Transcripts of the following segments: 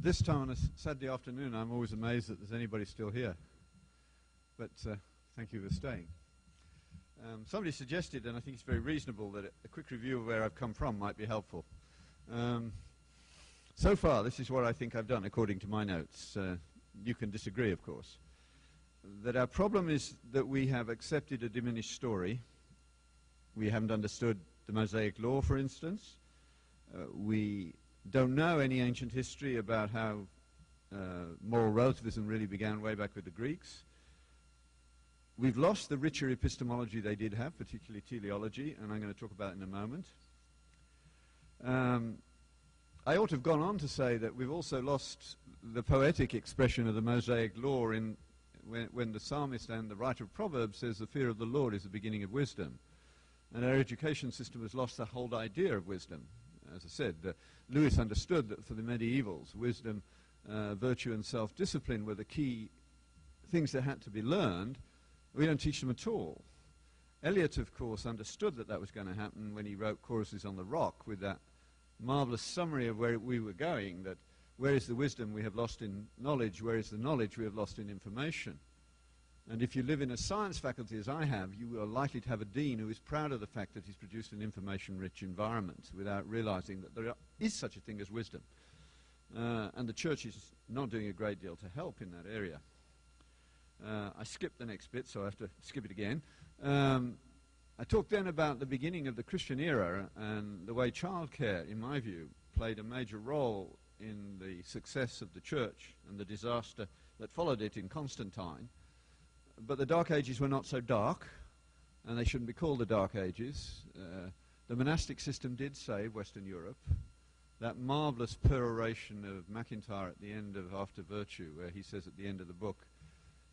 this time on a Saturday afternoon, I'm always amazed that there's anybody still here. But thank you for staying. Somebody suggested, and I think it's very reasonable, that a quick review of where I've come from might be helpful. So far, this is what I think I've done, according to my notes. You can disagree, of course. That our problem is that we have accepted a diminished story. We haven't understood the Mosaic Law, for instance. We don't know any ancient history about how moral relativism really began way back with the Greeks. We've lost the richer epistemology they did have, particularly teleology, and I'm going to talk about it in a moment. I ought to have gone on to say that we've also lost the poetic expression of the Mosaic Law when the psalmist and the writer of Proverbs says the fear of the Lord is the beginning of wisdom. And our education system has lost the whole idea of wisdom. As I said, Lewis understood that for the medievals, wisdom, virtue and self-discipline were the key things that had to be learned. We don't teach them at all. Eliot, of course, understood that that was going to happen when he wrote Choruses on the Rock with that marvelous summary of where we were going, that where is the wisdom we have lost in knowledge, where is the knowledge we have lost in information. And if you live in a science faculty, as I have, you are likely to have a dean who is proud of the fact that he's produced an information-rich environment without realizing that there is such a thing as wisdom. And the church is not doing a great deal to help in that area. I skipped the next bit, so I have to skip it again. I talked then about the beginning of the Christian era and the way childcare, in my view, played a major role in the success of the church and the disaster that followed it in Constantine. But the Dark Ages were not so dark, and they shouldn't be called the Dark Ages. The monastic system did save Western Europe. That marvelous peroration of MacIntyre at the end of After Virtue, where he says at the end of the book,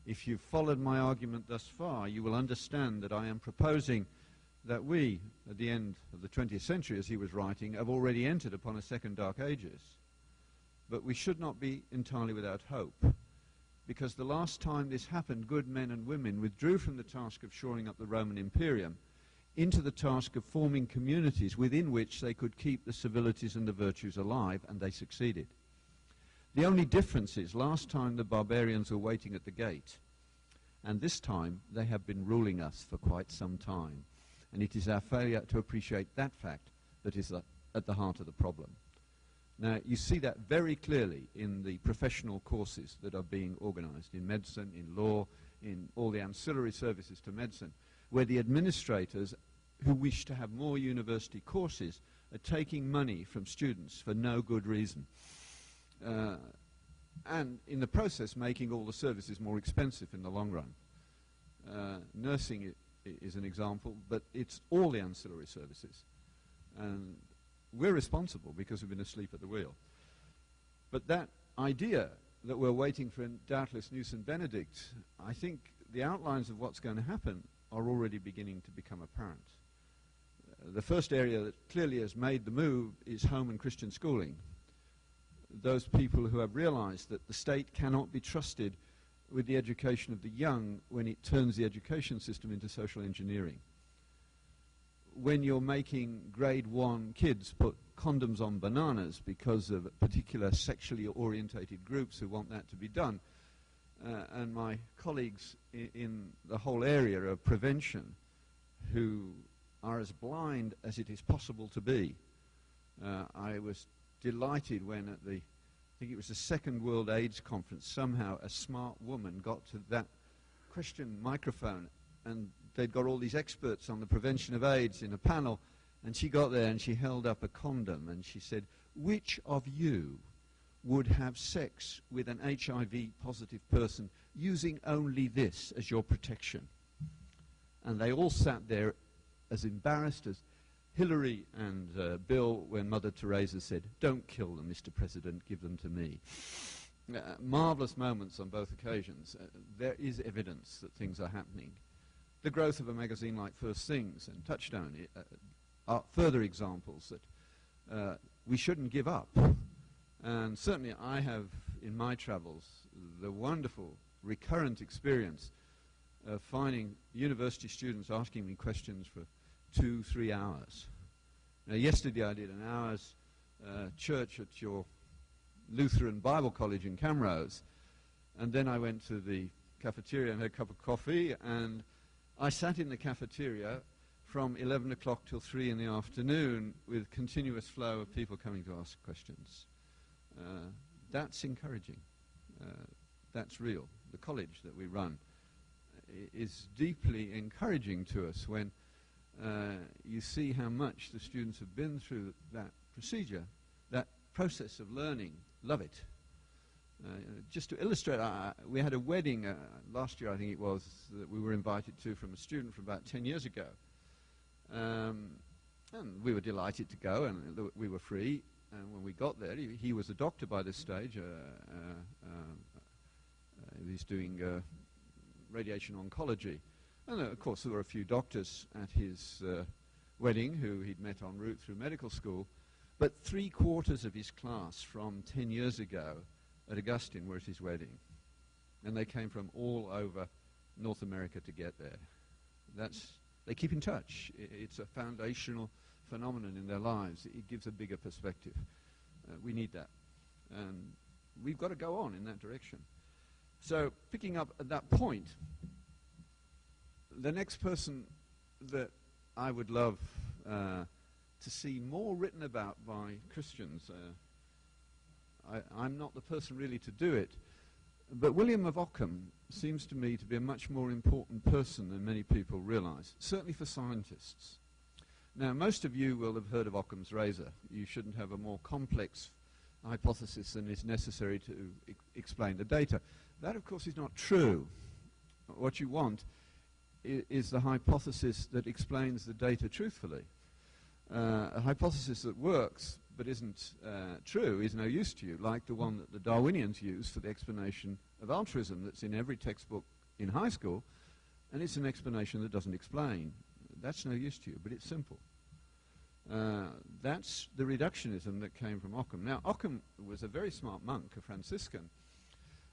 if you've followed my argument thus far, you will understand that I am proposing that we, at the end of the 20th century, as he was writing, have already entered upon a second Dark Ages. But we should not be entirely without hope, because the last time this happened, good men and women withdrew from the task of shoring up the Roman Imperium into the task of forming communities within which they could keep the civilities and the virtues alive, and they succeeded. The only difference is last time the barbarians were waiting at the gate, and this time they have been ruling us for quite some time. And it is our failure to appreciate that fact that is at the heart of the problem. Now, you see that very clearly in the professional courses that are being organized in medicine, in law, in all the ancillary services to medicine, where the administrators who wish to have more university courses are taking money from students for no good reason. And in the process making all the services more expensive in the long run. Nursing is an example, but it's all the ancillary services. And we're responsible because we've been asleep at the wheel. But that idea that we're waiting for doubtless Nus and Benedict, I think the outlines of what's going to happen are already beginning to become apparent. The first area that clearly has made the move is home and Christian schooling. Those people who have realized that the state cannot be trusted with the education of the young when it turns the education system into social engineering. When you're making grade 1 kids put condoms on bananas because of particular sexually orientated groups who want that to be done, and my colleagues in the whole area of prevention who are as blind as it is possible to be. I was delighted when at the, I think it was the Second World AIDS Conference, somehow a smart woman got to that question microphone, and they'd got all these experts on the prevention of AIDS in a panel, and she got there and she held up a condom and she said, which of you would have sex with an HIV positive person using only this as your protection? And they all sat there as embarrassed as Hillary and Bill when Mother Teresa said, don't kill them, Mr. President, give them to me. Marvelous moments on both occasions. There is evidence that things are happening. The growth of a magazine like First Things and Touchstone are further examples that we shouldn't give up. And certainly I have, in my travels, the wonderful recurrent experience of finding university students asking me questions for 2-3 hours. Now, yesterday I did an hour's church at your Lutheran Bible College in Camrose. And then I went to the cafeteria and had a cup of coffee, and I sat in the cafeteria from 11 o'clock till 3 in the afternoon with continuous flow of people coming to ask questions. That's encouraging. That's real. The college that we run is deeply encouraging to us when you see how much the students have been through that procedure, that process of learning. Love it. Just to illustrate, we had a wedding last year, I think it was, that we were invited to from a student from about 10 years ago. And we were delighted to go, and we were free. And when we got there, he was a doctor by this stage. He's doing radiation oncology. And of course, there were a few doctors at his wedding who he'd met en route through medical school. But 3/4 of his class from 10 years ago at Augustine were at his wedding. And they came from all over North America to get there. They keep in touch. It's a foundational phenomenon in their lives. It gives a bigger perspective. We need that. And we've got to go on in that direction. So picking up at that point, the next person that I would love to see more written about by Christians, I'm not the person really to do it, but William of Ockham seems to me to be a much more important person than many people realize, certainly for scientists. Now, most of you will have heard of Occam's razor. You shouldn't have a more complex hypothesis than is necessary to explain the data. That, of course, is not true. What you want is the hypothesis that explains the data truthfully. A hypothesis that works but isn't true is no use to you, like the one that the Darwinians use for the explanation of altruism that's in every textbook in high school, and it's an explanation that doesn't explain. That's no use to you, but it's simple. That's the reductionism that came from Occam. Now, Occam was a very smart monk, a Franciscan,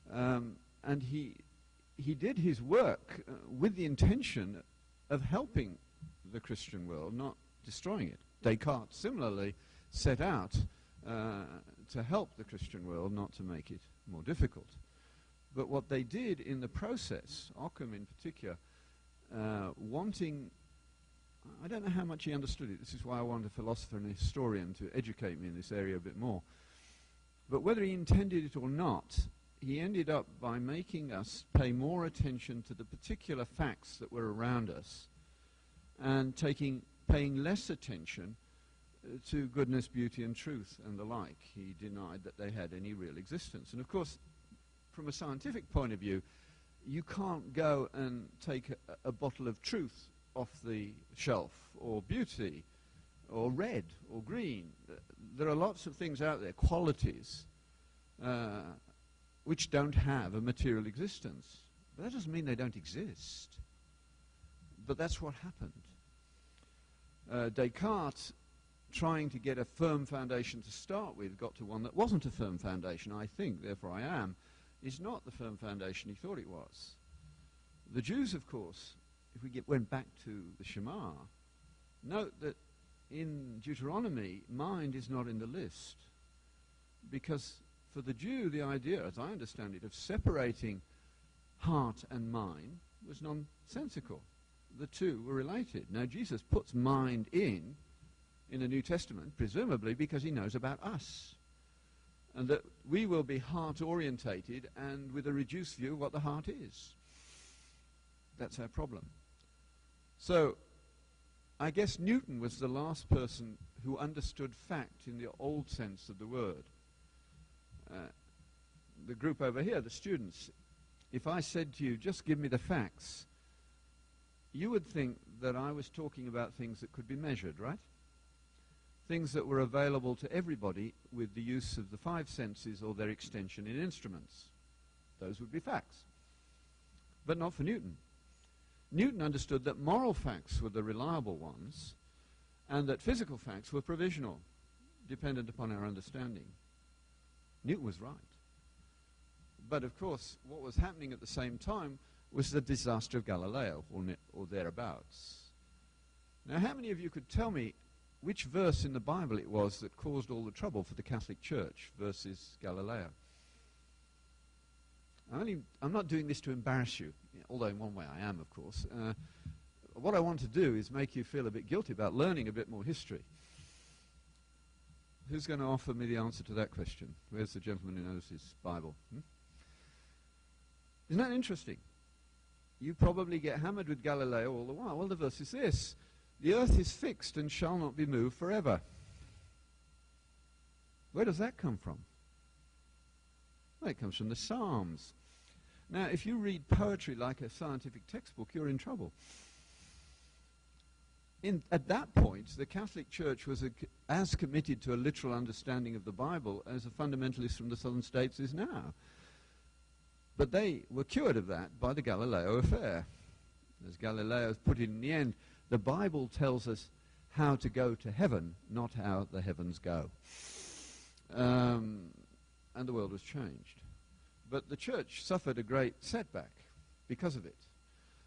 and he did his work with the intention of helping the Christian world, not destroying it. Descartes similarly set out to help the Christian world, not to make it more difficult. But what they did in the process, Occam in particular, wanting, I don't know how much he understood it. This is why I want a philosopher and a historian to educate me in this area a bit more. But whether he intended it or not, he ended up by making us pay more attention to the particular facts that were around us and paying less attention to goodness, beauty, and truth and the like. He denied that they had any real existence. And of course, from a scientific point of view, you can't go and take a bottle of truth off the shelf, or beauty, or red, or green. There are lots of things out there, qualities, which don't have a material existence. But that doesn't mean they don't exist. But that's what happened. Descartes, trying to get a firm foundation to start with, got to one that wasn't a firm foundation. I think, therefore I am, is not the firm foundation he thought it was. The Jews, of course, if we went back to the Shema, note that in Deuteronomy, mind is not in the list. Because for the Jew, the idea, as I understand it, of separating heart and mind was nonsensical. The two were related. Now, Jesus puts mind in the New Testament, presumably because he knows about us. And that we will be heart-orientated and with a reduced view of what the heart is. That's our problem. So, I guess Newton was the last person who understood fact in the old sense of the word. The group over here, the students, if I said to you, just give me the facts, you would think that I was talking about things that could be measured, right? Things that were available to everybody with the use of the five senses or their extension in instruments. Those would be facts. But not for Newton. Newton understood that moral facts were the reliable ones and that physical facts were provisional, dependent upon our understanding. Newton was right. But of course, what was happening at the same time was the disaster of Galileo, or thereabouts. Now, how many of you could tell me which verse in the Bible it was that caused all the trouble for the Catholic Church versus Galileo. I'm not doing this to embarrass you, although in one way I am, of course. What I want to do is make you feel a bit guilty about learning a bit more history. Who's going to offer me the answer to that question? Where's the gentleman who knows his Bible? Isn't that interesting? You probably get hammered with Galileo all the while. Well, the verse is this: the earth is fixed and shall not be moved forever. Where does that come from? Well, it comes from the Psalms. Now, if you read poetry like a scientific textbook, you're in trouble. At that point, the Catholic Church was as committed to a literal understanding of the Bible as a fundamentalist from the southern states is now. But they were cured of that by the Galileo affair. As Galileo put it in the end, the Bible tells us how to go to heaven, not how the heavens go. And the world was changed. But the church suffered a great setback because of it.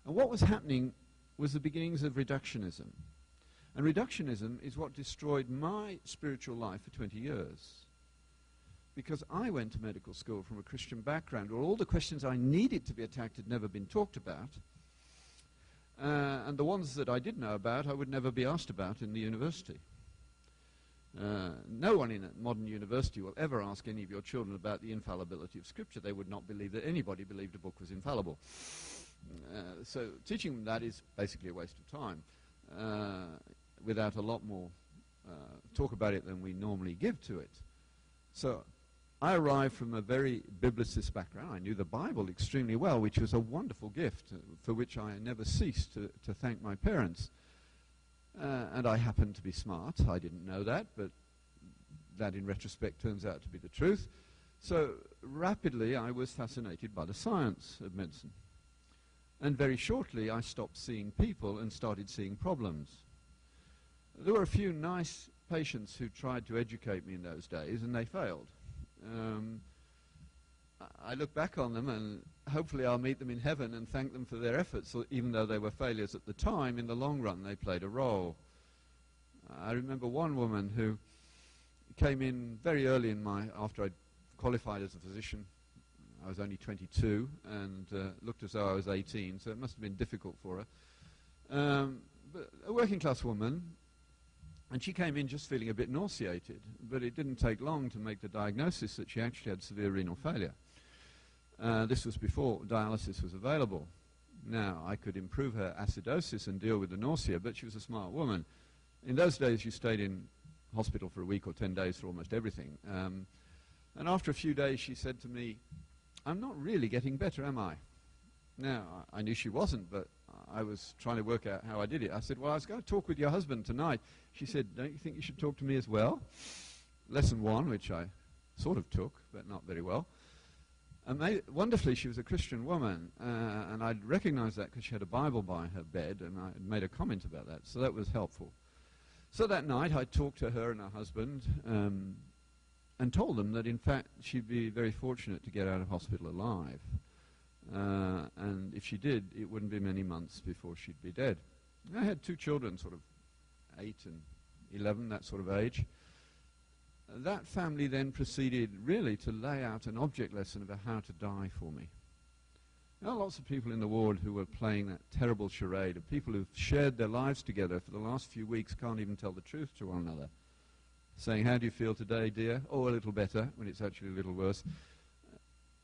And what was happening was the beginnings of reductionism. And reductionism is what destroyed my spiritual life for 20 years. Because I went to medical school from a Christian background where all the questions I needed to be attacked had never been talked about. And the ones that I did know about, I would never be asked about in the university. No one in a modern university will ever ask any of your children about the infallibility of Scripture. They would not believe that anybody believed a book was infallible. So teaching them that is basically a waste of time, without a lot more talk about it than we normally give to it. So I arrived from a very biblicist background. I knew the Bible extremely well, which was a wonderful gift for which I never ceased to thank my parents. And I happened to be smart. I didn't know that, but that in retrospect turns out to be the truth. So rapidly I was fascinated by the science of medicine. And very shortly I stopped seeing people and started seeing problems. There were a few nice patients who tried to educate me in those days, and they failed. I look back on them, and hopefully I'll meet them in heaven and thank them for their efforts, even though they were failures at the time. In the long run, they played a role. I remember one woman who came in very early after I'd qualified as a physician. I was only 22 and looked as though I was 18, so it must have been difficult for her. But a working class woman, and she came in just feeling a bit nauseated, but it didn't take long to make the diagnosis that she actually had severe renal failure. This was before dialysis was available. Now, I could improve her acidosis and deal with the nausea, but she was a smart woman. In those days, you stayed in hospital for a week or 10 days for almost everything. And after a few days, she said to me, "I'm not really getting better, am I?" Now, I knew she wasn't, but I was trying to work out how I did it. I said, "Well, I was going to talk with your husband tonight." She said, "Don't you think you should talk to me as well?" Lesson one, which I sort of took, but not very well. And wonderfully, she was a Christian woman, and I'd recognized that because she had a Bible by her bed, and I had made a comment about that, so that was helpful. So that night, I talked to her and her husband, and told them that, in fact, she'd be very fortunate to get out of hospital alive. And if she did, it wouldn't be many months before she'd be dead. And I had two children, sort of 8 and 11, that sort of age. That family then proceeded really to lay out an object lesson about how to die for me. There are lots of people in the ward who were playing that terrible charade of people who've shared their lives together for the last few weeks, can't even tell the truth to one another. Saying, "How do you feel today, dear?" "Oh, a little better," when it's actually a little worse.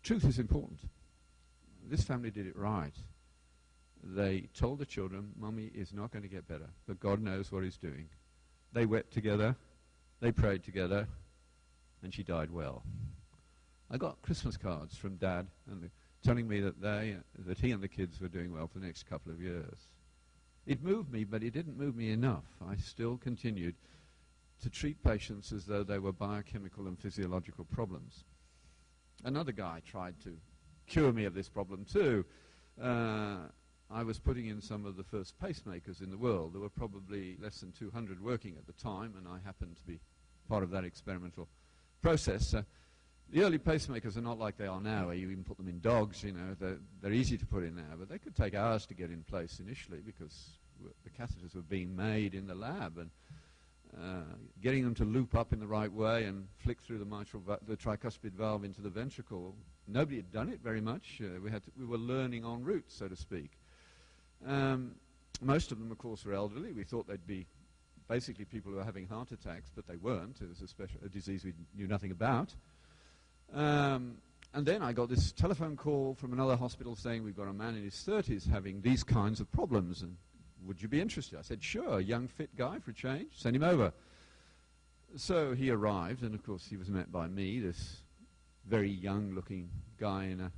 Truth is important. This family did it right. They told the children, "Mummy is not going to get better, but God knows what he's doing." They wept together, they prayed together, and she died well. I got Christmas cards from Dad and telling me that he and the kids were doing well for the next couple of years. It moved me, but it didn't move me enough. I still continued to treat patients as though they were biochemical and physiological problems. Another guy tried to cure me of this problem too. I was putting in some of the first pacemakers in the world. There were probably less than 200 working at the time, and I happened to be part of that experimental process. The early pacemakers are not like they are now, where you even put them in dogs. You know, they're easy to put in now, but they could take hours to get in place initially because the catheters were being made in the lab, getting them to loop up in the right way and flick through the tricuspid valve into the ventricle. Nobody had done it very much. We were learning en route, so to speak. Most of them, of course, were elderly. We thought they'd be basically people who were having heart attacks, but they weren't. It was a disease we knew nothing about. And then I got this telephone call from another hospital saying, we've got a man in his 30s having these kinds of problems, and would you be interested? I said, sure, young, fit guy for a change. Send him over. So he arrived, and of course he was met by me, this very young-looking guy in a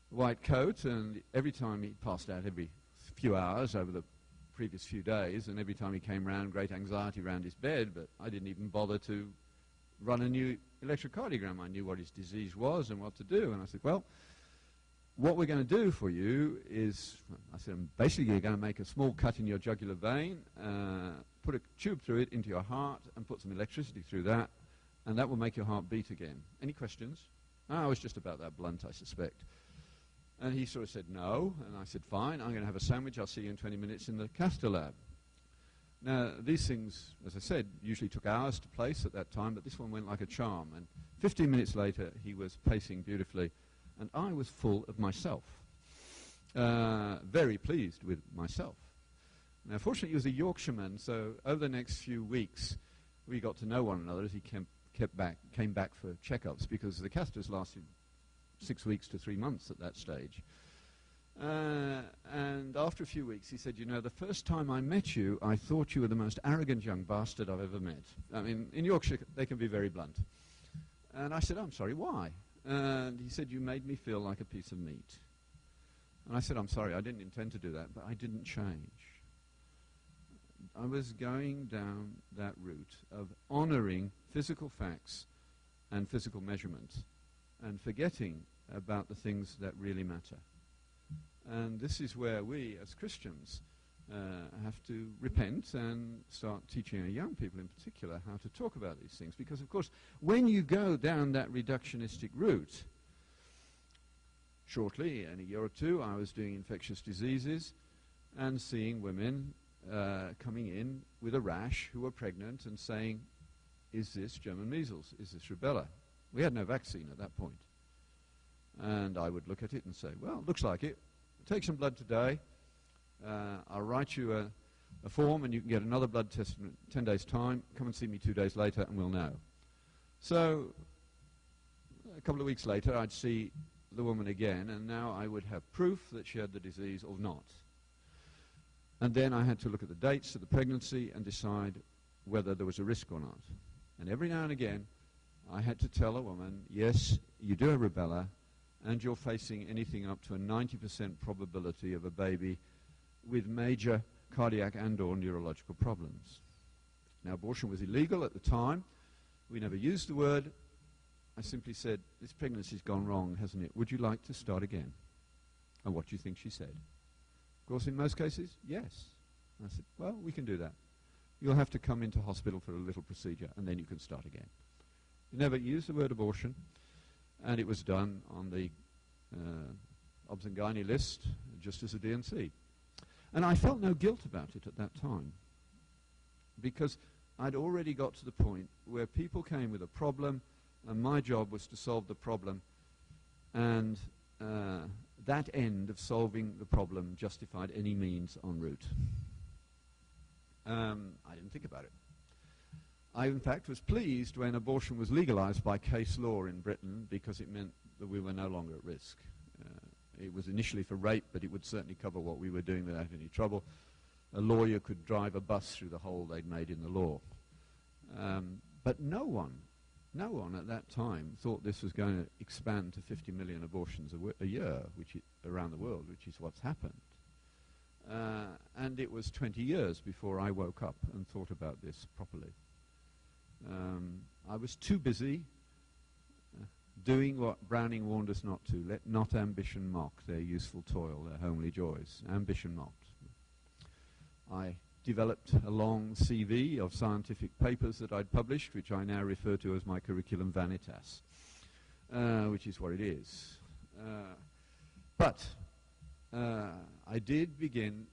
white coat, and every time he passed out every few hours over the previous few days, and every time he came round, great anxiety around his bed, but I didn't even bother to run a new electrocardiogram. I knew what his disease was and what to do, and I said, well, what we're going to do for you is, I said, basically you're going to make a small cut in your jugular vein, put a tube through it into your heart, and put some electricity through that, and that will make your heart beat again. Any questions? I was just about that blunt, I suspect. And he sort of said no, and I said, fine, I'm going to have a sandwich. I'll see you in 20 minutes in the catheter lab. Now, these things, as I said, usually took hours to place at that time, but this one went like a charm. And 15 minutes later, he was pacing beautifully, and I was full of myself, very pleased with myself. Now, fortunately, he was a Yorkshireman, so over the next few weeks, we got to know one another as he came back for checkups, because the catheters lasted 6 weeks to 3 months at that stage. And after a few weeks, he said, you know, the first time I met you, I thought you were the most arrogant young bastard I've ever met. I mean, in Yorkshire, they can be very blunt. And I said, I'm sorry, why? And he said, you made me feel like a piece of meat. And I said, I'm sorry, I didn't intend to do that, but I didn't change. I was going down that route of honoring physical facts and physical measurements and forgetting about the things that really matter. And this is where we, as Christians, have to repent and start teaching our young people in particular how to talk about these things. Because, of course, when you go down that reductionistic route, shortly, in a year or two, I was doing infectious diseases and seeing women coming in with a rash who were pregnant and saying, is this German measles? Is this rubella? We had no vaccine at that point. And I would look at it and say, well, looks like it. Take some blood today. I'll write you a form and you can get another blood test in 10 days' time. Come and see me 2 days later and we'll know. So a couple of weeks later, I'd see the woman again, and now I would have proof that she had the disease or not. And then I had to look at the dates of the pregnancy and decide whether there was a risk or not. And every now and again, I had to tell a woman, yes, you do have rubella, and you're facing anything up to a 90% probability of a baby with major cardiac and or neurological problems. Now, abortion was illegal at the time. We never used the word. I simply said, this pregnancy's gone wrong, hasn't it? Would you like to start again? And what do you think she said? Of course, in most cases, yes. I said, well, we can do that. You'll have to come into hospital for a little procedure, and then you can start again. You never used the word abortion, and it was done on the obs and gynae list, just as a D&C. And I felt no guilt about it at that time, because I'd already got to the point where people came with a problem, and my job was to solve the problem, and that end of solving the problem justified any means en route. I didn't think about it. I, in fact, was pleased when abortion was legalized by case law in Britain, because it meant that we were no longer at risk. It was initially for rape, but it would certainly cover what we were doing without any trouble. A lawyer could drive a bus through the hole they'd made in the law. But no one at that time thought this was going to expand to 50 million abortions a year, around the world, which is what's happened. And it was 20 years before I woke up and thought about this properly. I was too busy doing what Browning warned us not to. Let not ambition mock their useful toil, their homely joys. Ambition mocked. I developed a long CV of scientific papers that I'd published, which I now refer to as my curriculum vanitas, which is what it is. But I did begin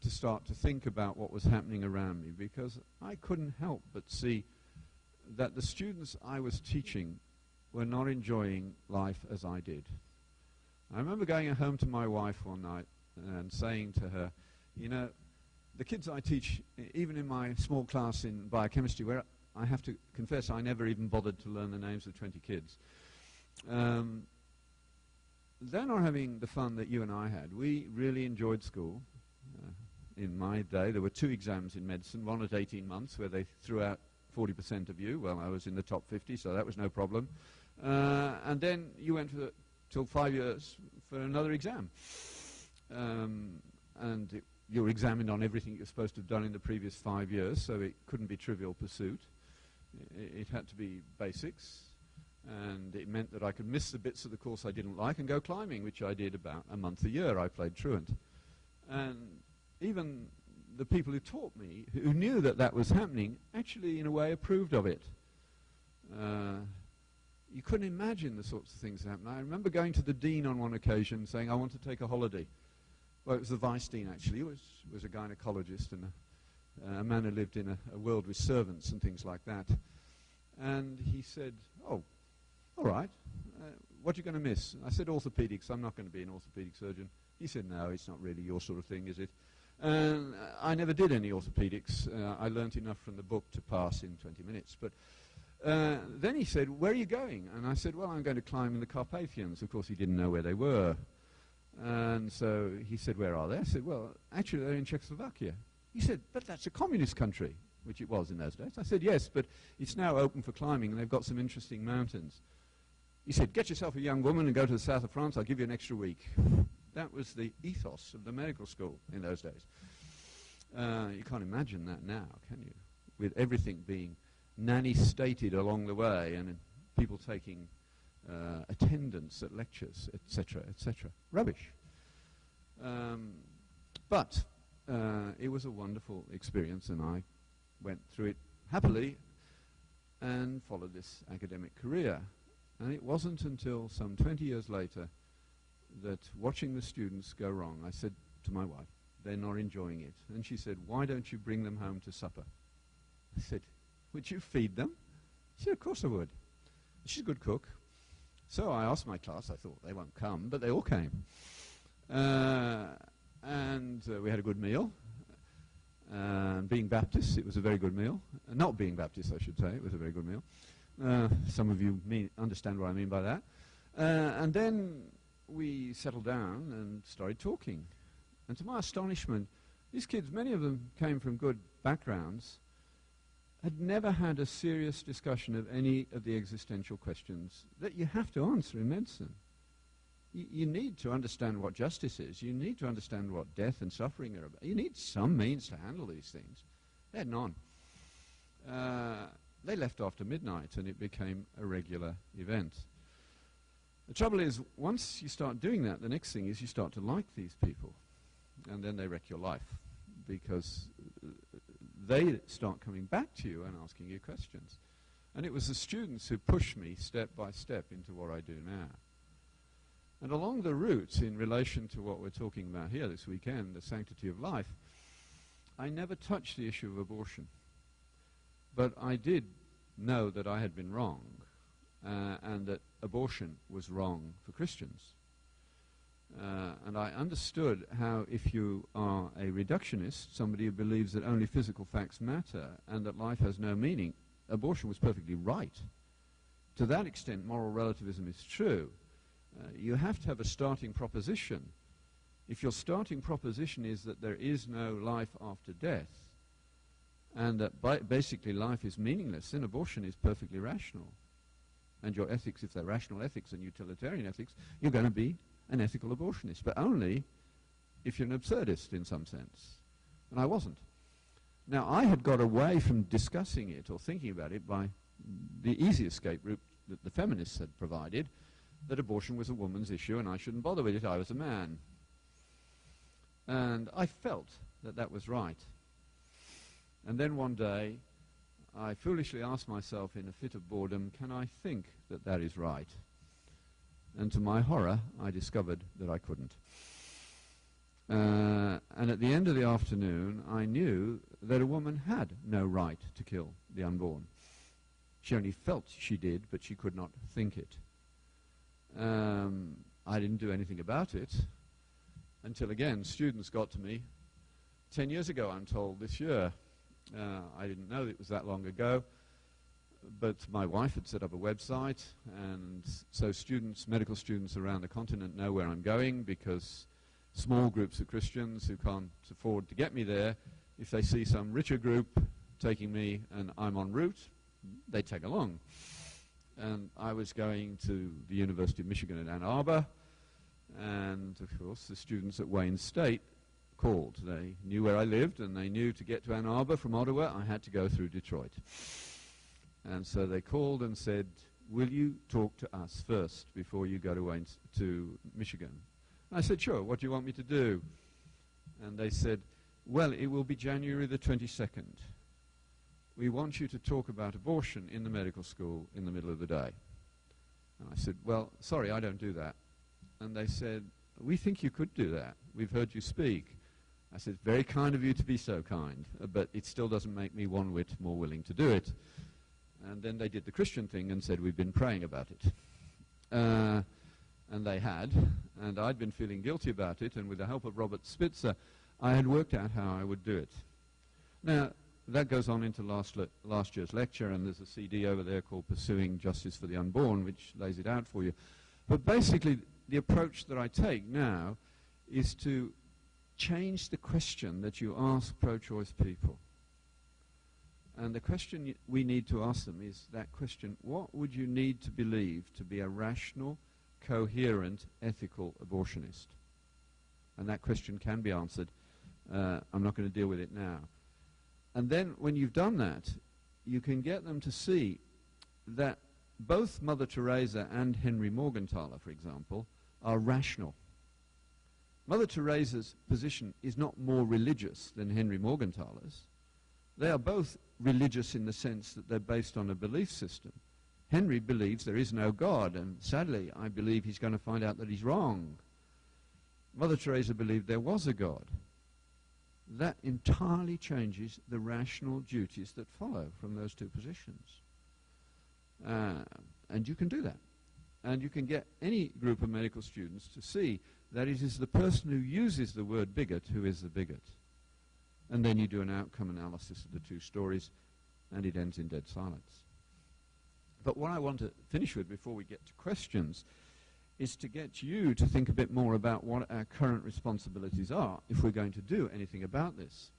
to start to think about what was happening around me, because I couldn't help but see that the students I was teaching were not enjoying life as I did. I remember going home to my wife one night and saying to her, you know, the kids I teach, even in my small class in biochemistry, where I have to confess I never even bothered to learn the names of 20 kids, they're not having the fun that you and I had. We really enjoyed school. In my day, there were 2 exams in medicine, one at 18 months, where they threw out 40% of you. Well, I was in the top 50, so that was no problem. And then you went till 5 years for another exam. And you were examined on everything you're supposed to have done in the previous 5 years, so it couldn't be trivial pursuit. It had to be basics, and it meant that I could miss the bits of the course I didn't like and go climbing, which I did about a month a year. I played truant. And even the people who taught me, who knew that that was happening, actually in a way approved of it. You couldn't imagine the sorts of things that happened. I remember going to the dean on one occasion saying, I want to take a holiday. Well, it was the vice dean, actually. He was a gynecologist and a man who lived in a world with servants and things like that. And he said, oh, all right, what are you going to miss? I said, orthopedics. I'm not going to be an orthopedic surgeon. He said, no, it's not really your sort of thing, is it? And I never did any orthopedics. I learnt enough from the book to pass in 20 minutes. But then he said, where are you going? And I said, well, I'm going to climb in the Carpathians. Of course, he didn't know where they were. And so he said, where are they? I said, well, actually, they're in Czechoslovakia. He said, but that's a communist country, which it was in those days. I said, yes, but it's now open for climbing, and they've got some interesting mountains. He said, get yourself a young woman and go to the south of France. I'll give you an extra week. That was the ethos of the medical school in those days. You can't imagine that now, can you? With everything being nanny-stated along the way and people taking attendance at lectures, etc., etc. Rubbish. But it was a wonderful experience, and I went through it happily and followed this academic career. And it wasn't until some 20 years later that watching the students go wrong, I said to my wife, they're not enjoying it. And she said, why don't you bring them home to supper? I said, would you feed them? She said, of course I would. She's a good cook. So I asked my class, I thought they won't come, but they all came. And we had a good meal. Being Baptist, it was a very good meal. Not being Baptist, I should say, it was a very good meal. Some of you understand what I mean by that. And then we settled down and started talking. And to my astonishment, these kids, many of them came from good backgrounds, had never had a serious discussion of any of the existential questions that you have to answer in medicine. You need to understand what justice is. You need to understand what death and suffering are about. You need some means to handle these things. They had none. They left after midnight, and it became a regular event. The trouble is, once you start doing that, the next thing is you start to like these people, and then they wreck your life, because they start coming back to you and asking you questions. And it was the students who pushed me step by step into what I do now. And along the route, in relation to what we're talking about here this weekend, the sanctity of life, I never touched the issue of abortion. But I did know that I had been wrong, and that abortion was wrong for Christians. And I understood how, if you are a reductionist, somebody who believes that only physical facts matter and that life has no meaning, abortion was perfectly right. To that extent, moral relativism is true. You have to have a starting proposition. If your starting proposition is that there is no life after death, and that basically life is meaningless, then abortion is perfectly rational. And your ethics, if they're rational ethics and utilitarian ethics, you're going to be an ethical abortionist, but only if you're an absurdist in some sense. And I wasn't. Now, I had got away from discussing it or thinking about it by the easy escape route that the feminists had provided, that abortion was a woman's issue and I shouldn't bother with it, I was a man. And I felt that that was right. And then one day, I foolishly asked myself in a fit of boredom, can I think that that is right? And to my horror, I discovered that I couldn't. And at the end of the afternoon, I knew that a woman had no right to kill the unborn. She only felt she did, but she could not think it. I didn't do anything about it until, again, students got to me 10 years ago, I'm told, this year. I didn't know it was that long ago, but my wife had set up a website, and so students, medical students around the continent know where I'm going, because small groups of Christians who can't afford to get me there, if they see some richer group taking me and I'm en route, they tag along. And I was going to the University of Michigan at Ann Arbor, and of course the students at Wayne State called. They knew where I lived, and they knew to get to Ann Arbor from Ottawa I had to go through Detroit. And so they called and said, will you talk to us first before you go to Michigan? And I said, sure, what do you want me to do? And they said, well, it will be January the 22nd. We want you to talk about abortion in the medical school in the middle of the day. And I said, well, sorry, I don't do that. And they said, we think you could do that. We've heard you speak. I said, very kind of you to be so kind, but it still doesn't make me one whit more willing to do it. And then they did the Christian thing and said, we've been praying about it. And they had, and I'd been feeling guilty about it, and with the help of Robert Spitzer, I had worked out how I would do it. Now, that goes on into last year's lecture, and there's a CD over there called Pursuing Justice for the Unborn, which lays it out for you. But basically, the approach that I take now is to change the question that you ask pro-choice people. And the question we need to ask them is that question, what would you need to believe to be a rational, coherent, ethical abortionist? And that question can be answered. I'm not going to deal with it now. And then when you've done that, you can get them to see that both Mother Teresa and Henry Morgenthaler, for example, are rational. Mother Teresa's position is not more religious than Henry Morgenthaler's. They are both religious in the sense that they're based on a belief system. Henry believes there is no God, and sadly, I believe he's going to find out that he's wrong. Mother Teresa believed there was a God. That entirely changes the rational duties that follow from those two positions. And you can do that. And you can get any group of medical students to see that it is the person who uses the word bigot who is the bigot. And then you do an outcome analysis of the two stories, and it ends in dead silence. But what I want to finish with before we get to questions is to get you to think a bit more about what our current responsibilities are if we're going to do anything about this.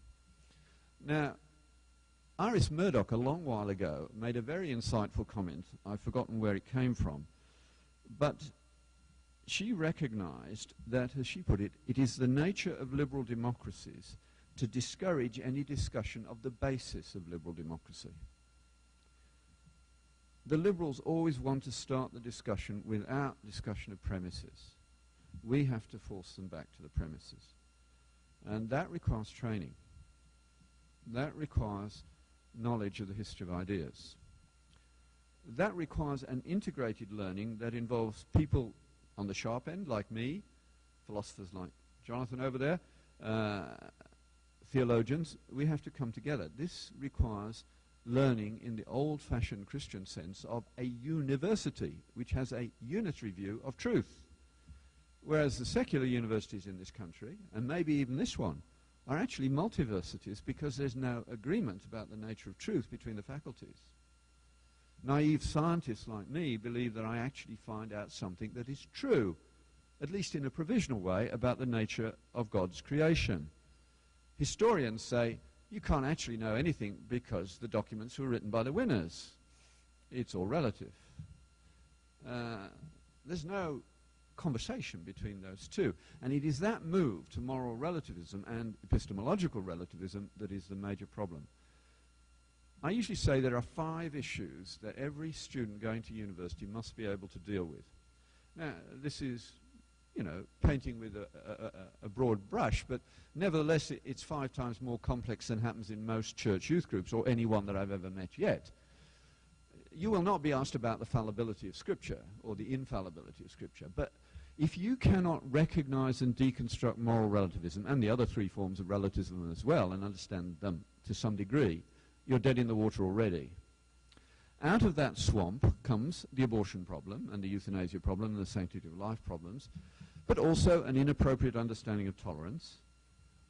Now, Iris Murdoch, a long while ago, made a very insightful comment. I've forgotten where it came from. But she recognized that, as she put it, it is the nature of liberal democracies to discourage any discussion of the basis of liberal democracy. The liberals always want to start the discussion without discussion of premises. We have to force them back to the premises. And that requires training. That requires knowledge of the history of ideas. That requires an integrated learning that involves people on the sharp end, like me, philosophers like Jonathan over there, theologians. We have to come together. This requires learning in the old-fashioned Christian sense of a university, which has a unitary view of truth. Whereas the secular universities in this country, and maybe even this one, are actually multiversities because there's no agreement about the nature of truth between the faculties. Naive scientists like me believe that I actually find out something that is true, at least in a provisional way, about the nature of God's creation. Historians say, you can't actually know anything because the documents were written by the winners. It's all relative. There's no conversation between those two. And it is that move to moral relativism and epistemological relativism that is the major problem. I usually say there are 5 issues that every student going to university must be able to deal with. Now, this is, painting with a broad brush, but nevertheless it's 5 times more complex than happens in most church youth groups or anyone that I've ever met yet. You will not be asked about the fallibility of Scripture or the infallibility of Scripture, but if you cannot recognize and deconstruct moral relativism and the other three forms of relativism as well and understand them to some degree, you're dead in the water already. Out of that swamp comes the abortion problem and the euthanasia problem and the sanctity of life problems, but also an inappropriate understanding of tolerance,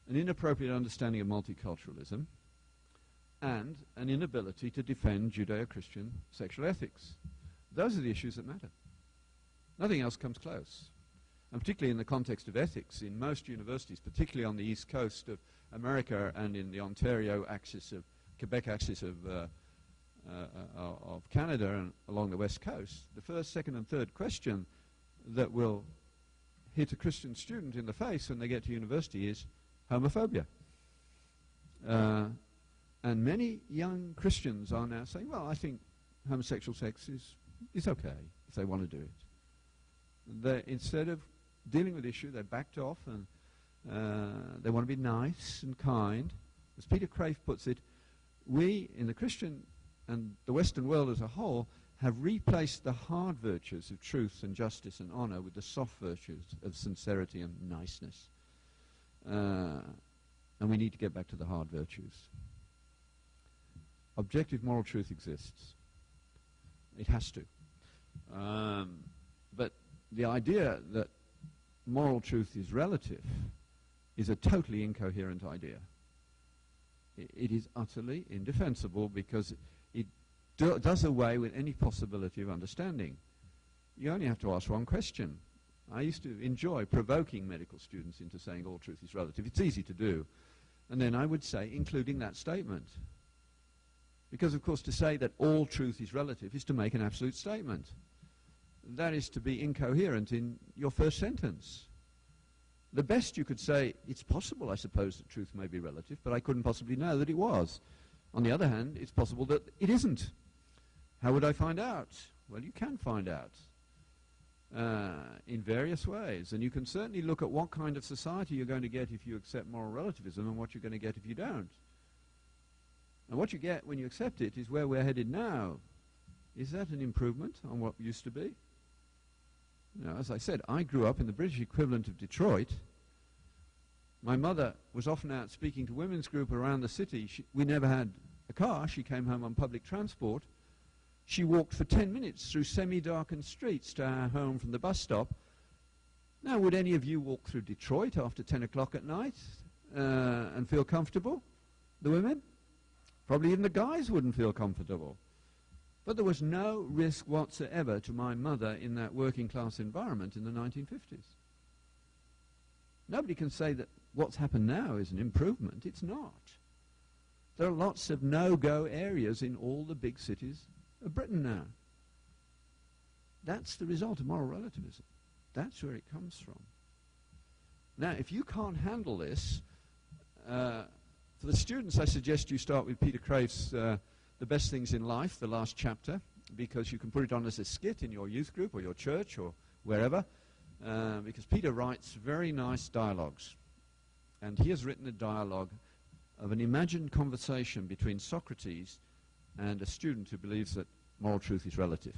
an inappropriate understanding of multiculturalism, and an inability to defend Judeo-Christian sexual ethics. Those are the issues that matter. Nothing else comes close. And particularly in the context of ethics, in most universities, particularly on the east coast of America and in the Ontario axis of, Quebec axis of Canada and along the west coast, the first, second and third question that will hit a Christian student in the face when they get to university is homophobia. And many young Christians are now saying, well, I think homosexual sex is okay if they want to do it. Instead of dealing with the issue, they backed off and they want to be nice and kind. As Peter Crave puts it, we in the Christian and the Western world as a whole have replaced the hard virtues of truth and justice and honor with the soft virtues of sincerity and niceness. And we need to get back to the hard virtues. Objective moral truth exists. It has to. But the idea that moral truth is relative is a totally incoherent idea. It is utterly indefensible because it does away with any possibility of understanding. You only have to ask one question. I used to enjoy provoking medical students into saying all truth is relative. It's easy to do. And then I would say, including that statement. Because, of course, to say that all truth is relative is to make an absolute statement. That is to be incoherent in your first sentence. The best you could say, it's possible, I suppose, that truth may be relative, but I couldn't possibly know that it was. On the other hand, it's possible that it isn't. How would I find out? Well, you can find out in various ways. And you can certainly look at what kind of society you're going to get if you accept moral relativism and what you're going to get if you don't. And what you get when you accept it is where we're headed now. Is that an improvement on what used to be? You know, as I said, I grew up in the British equivalent of Detroit. My mother was often out speaking to women's group around the city. We never had a car. She came home on public transport. She walked for 10 minutes through semi-darkened streets to our home from the bus stop. Now, would any of you walk through Detroit after 10 o'clock at night and feel comfortable? The women? Probably even the guys wouldn't feel comfortable. But there was no risk whatsoever to my mother in that working class environment in the 1950s. Nobody can say that what's happened now is an improvement. It's not. There are lots of no-go areas in all the big cities of Britain now. That's the result of moral relativism. That's where it comes from. Now, if you can't handle this, for the students, I suggest you start with Peter Crave's The Best Things in Life, the last chapter, because you can put it on as a skit in your youth group or your church or wherever, because Peter writes very nice dialogues. And he has written a dialogue of an imagined conversation between Socrates and a student who believes that moral truth is relative.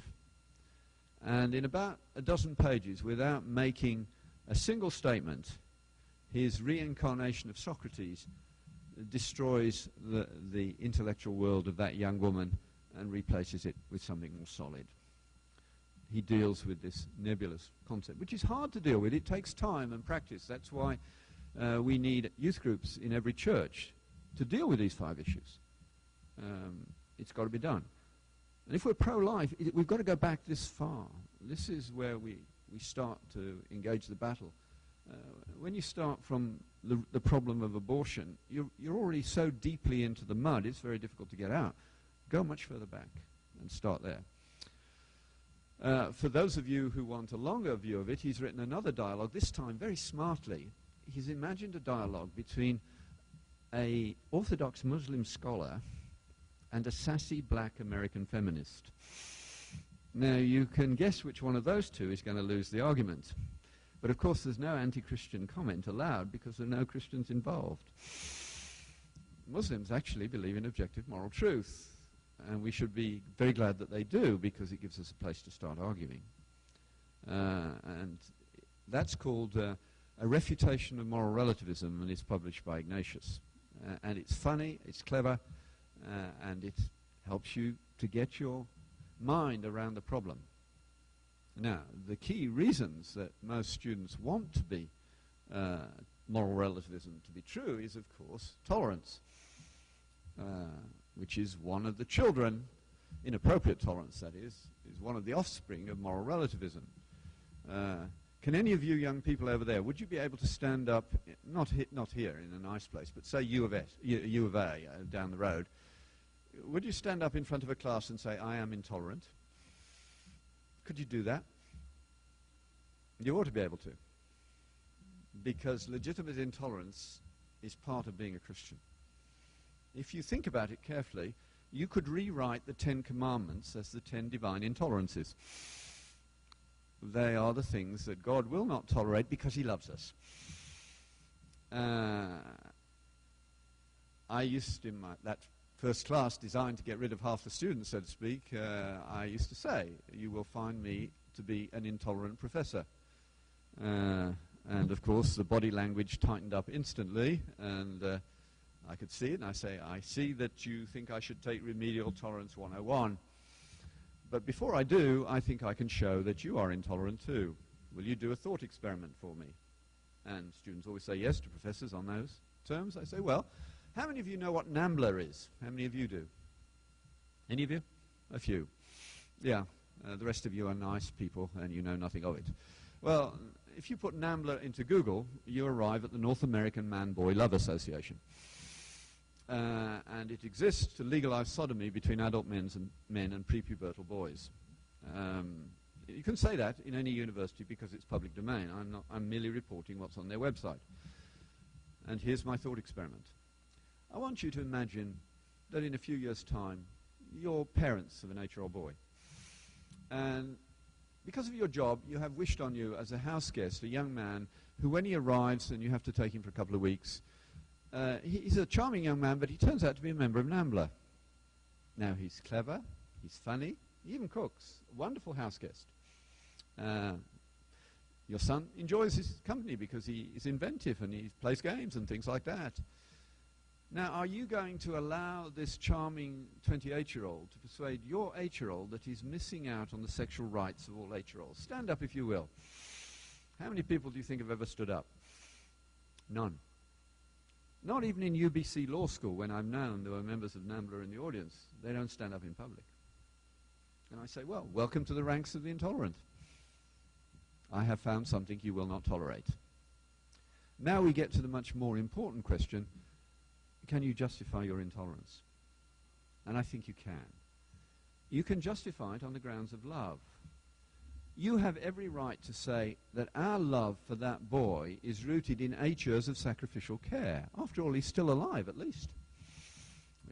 And in about a dozen pages, without making a single statement, his reincarnation of Socrates destroys the intellectual world of that young woman and replaces it with something more solid. He deals with this nebulous concept, which is hard to deal with. It takes time and practice. That's why we need youth groups in every church to deal with these 5 issues. It's got to be done. And if we're pro-life, we've got to go back this far. This is where we start to engage the battle. When you start from the problem of abortion, you're already so deeply into the mud, it's very difficult to get out. Go much further back and start there. For those of you who want a longer view of it, he's written another dialogue, this time very smartly. He's imagined a dialogue between an Orthodox Muslim scholar and a sassy black American feminist. Now, you can guess which one of those two is going to lose the argument. But of course, there's no anti-Christian comment allowed because there are no Christians involved. Muslims actually believe in objective moral truth, and we should be very glad that they do because it gives us a place to start arguing. And That's called A Refutation of Moral Relativism, and it's published by Ignatius. And it's funny, it's clever, and it helps you to get your mind around the problem. Now, the key reasons that most students want to be moral relativism to be true is, of course, tolerance, which is one of the children, inappropriate tolerance, that is one of the offspring of moral relativism. Can any of you young people over there, would you be able to stand up, not here in a nice place, but say U of A down the road, would you stand up in front of a class and say, I am intolerant? Could you do that? You ought to be able to. Because legitimate intolerance is part of being a Christian. If you think about it carefully, you could rewrite the 10 Commandments as the 10 divine intolerances. They are the things that God will not tolerate because he loves us. I used, in that first class designed to get rid of half the students, so to speak, I used to say, you will find me to be an intolerant professor. And of course the body language tightened up instantly, and I could see it, and I say, I see that you think I should take Remedial Tolerance 101. But before I do, I think I can show that you are intolerant too. Will you do a thought experiment for me? And students always say yes to professors on those terms. I say, well, how many of you know what NAMBLA is? How many of you do? Any of you? A few. Yeah, the rest of you are nice people and you know nothing of it. Well, if you put NAMBLA into Google, you arrive at the North American Man-Boy Love Association. And it exists to legalize sodomy between adult men and prepubertal boys. You can say that in any university because it's public domain. I'm merely reporting what's on their website. And here's my thought experiment. I want you to imagine that in a few years' time, you're parents of an 8-year-old boy. And because of your job, you have wished on you as a house guest a young man who, when he arrives and you have to take him for a couple of weeks, he's a charming young man, but he turns out to be a member of NAMBLA. Now, he's clever, he's funny, he even cooks. A wonderful house guest. Your son enjoys his company because he is inventive and he plays games and things like that. Now, are you going to allow this charming 28-year-old to persuade your 8-year-old that he's missing out on the sexual rights of all 8-year-olds? Stand up if you will. How many people do you think have ever stood up? None. Not even in UBC Law School, when I've known there were members of NAMBLA in the audience. They don't stand up in public. And I say, well, welcome to the ranks of the intolerant. I have found something you will not tolerate. Now we get to the much more important question, can you justify your intolerance? And I think you can. You can justify it on the grounds of love. You have every right to say that our love for that boy is rooted in 8 years of sacrificial care. After all, he's still alive, at least.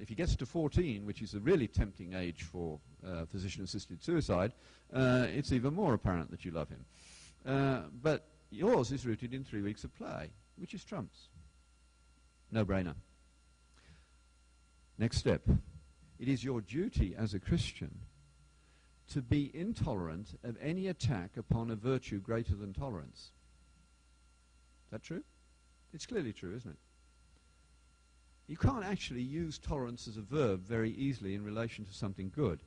If he gets to 14, which is a really tempting age for physician-assisted suicide, it's even more apparent that you love him. But yours is rooted in 3 weeks of play, which is Trump's. No-brainer. Next step. It is your duty as a Christian to be intolerant of any attack upon a virtue greater than tolerance. Is that true? It's clearly true, isn't it? You can't actually use tolerance as a verb very easily in relation to something good.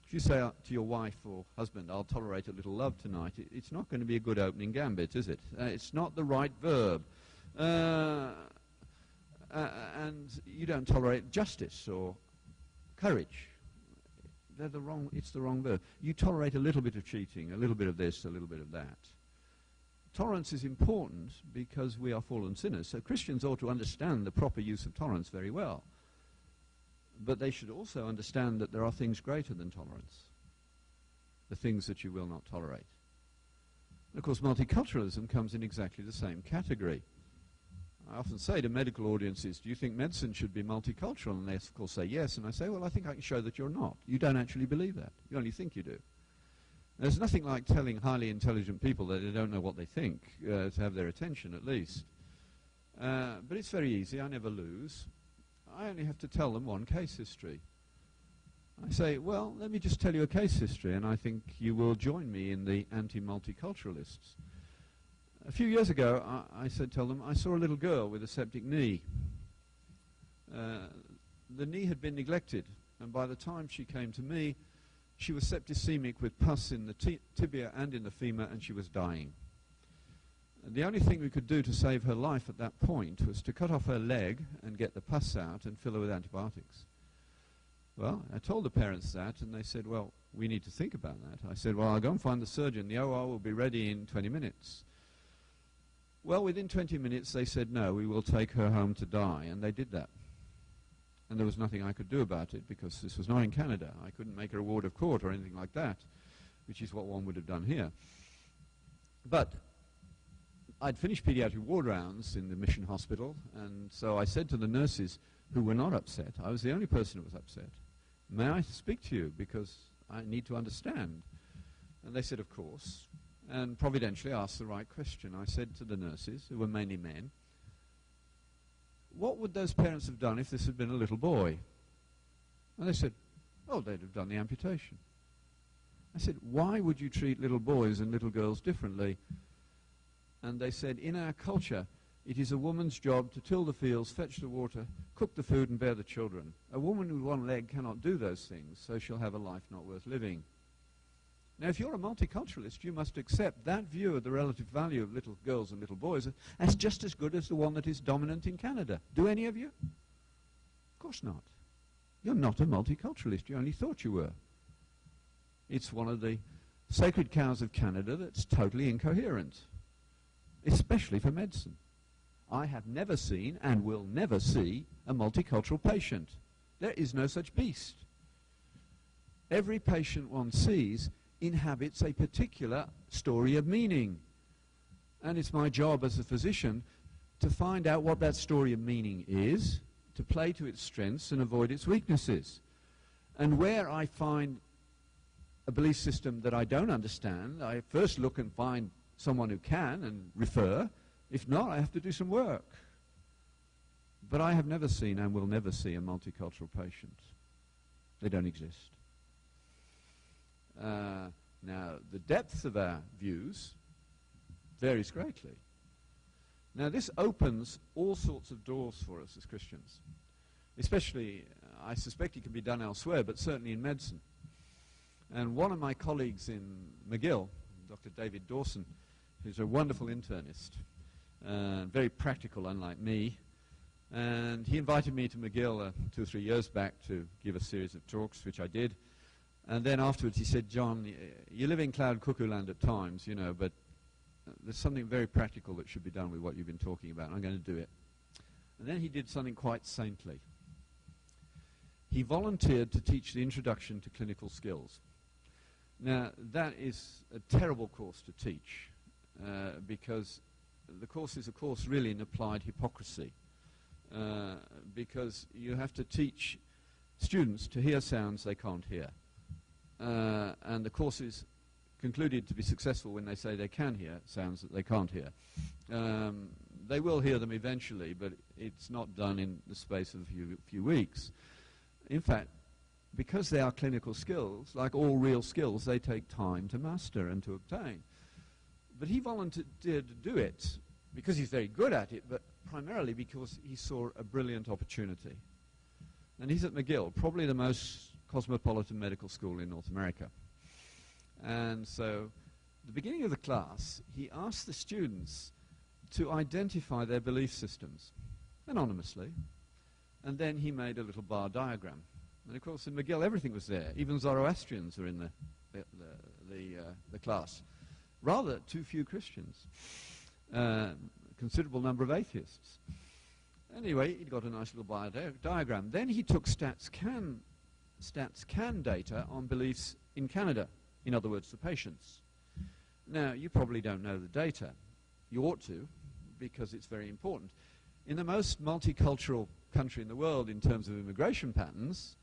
If you say to your wife or husband, I'll tolerate a little love tonight, it's not going to be a good opening gambit, is it? It's not the right verb. And you don't tolerate justice or courage. It's the wrong verb. You tolerate a little bit of cheating, a little bit of this, a little bit of that. Tolerance is important because we are fallen sinners. So Christians ought to understand the proper use of tolerance very well. But they should also understand that there are things greater than tolerance. The things that you will not tolerate. And of course, multiculturalism comes in exactly the same category. I often say to medical audiences, do you think medicine should be multicultural? And they, of course, say yes. And I say, well, I think I can show that you're not. You don't actually believe that. You only think you do. There's nothing like telling highly intelligent people that they don't know what they think, to have their attention at least. But it's very easy. I never lose. I only have to tell them one case history. I say, well, let me just tell you a case history, and I think you will join me in the anti-multiculturalists. A few years ago, I told them, I saw a little girl with a septic knee. The knee had been neglected, and by the time she came to me, she was septicemic with pus in the tibia and in the femur, and she was dying. The only thing we could do to save her life at that point was to cut off her leg and get the pus out and fill her with antibiotics. Well, I told the parents that, and they said, well, we need to think about that. I said, well, I'll go and find the surgeon. The OR will be ready in 20 minutes. Well, within 20 minutes, they said, no, we will take her home to die, and they did that. And there was nothing I could do about it, because this was not in Canada. I couldn't make her a ward of court or anything like that, which is what one would have done here. But I'd finished pediatric ward rounds in the mission hospital, and so I said to the nurses, who were not upset, I was the only person who was upset, may I speak to you, because I need to understand? And they said, of course, and providentially asked the right question. I said to the nurses, who were mainly men, what would those parents have done if this had been a little boy? And they said, oh, they'd have done the amputation. I said, why would you treat little boys and little girls differently? And they said, in our culture, it is a woman's job to till the fields, fetch the water, cook the food, and bear the children. A woman with one leg cannot do those things, so she'll have a life not worth living. Now, if you're a multiculturalist, you must accept that view of the relative value of little girls and little boys as just as good as the one that is dominant in Canada. Do any of you? Of course not. You're not a multiculturalist. You only thought you were. It's one of the sacred cows of Canada that's totally incoherent, especially for medicine. I have never seen and will never see a multicultural patient. There is no such beast. Every patient one sees inhabits a particular story of meaning. And it's my job as a physician to find out what that story of meaning is, to play to its strengths and avoid its weaknesses. And where I find a belief system that I don't understand, I first look and find someone who can and refer. If not, I have to do some work. But I have never seen and will never see a multicultural patient. They don't exist. Now, the depth of our views varies greatly. Now, this opens all sorts of doors for us as Christians. Especially, I suspect it can be done elsewhere, but certainly in medicine. And one of my colleagues in McGill, Dr. David Dawson, who's a wonderful internist, very practical, unlike me, and he invited me to McGill 2 or 3 years back to give a series of talks, which I did. And then afterwards he said, John, you live in cloud cuckoo land at times, you know, but there's something very practical that should be done with what you've been talking about. I'm going to do it. And then he did something quite saintly. He volunteered to teach the introduction to clinical skills. Now, that is a terrible course to teach, because the course is a course really in applied hypocrisy, because you have to teach students to hear sounds they can't hear. And the course is concluded to be successful when they say they can hear sounds that they can't hear. They will hear them eventually, but it's not done in the space of a few weeks. In fact, because they are clinical skills, like all real skills, they take time to master and to obtain. But he volunteered to do it because he's very good at it, but primarily because he saw a brilliant opportunity. And he's at McGill, probably the most cosmopolitan medical school in North America. And so, at the beginning of the class, he asked the students to identify their belief systems, anonymously, and then he made a little bar diagram. And of course, in McGill, everything was there. Even Zoroastrians are in the class. Rather, too few Christians. Considerable number of atheists. Anyway, he got a nice little bar diagram. Then he took StatsCan data on beliefs in Canada. In other words, the patients. Now, you probably don't know the data. You ought to, because it's very important. In the most multicultural country in the world in terms of immigration patterns,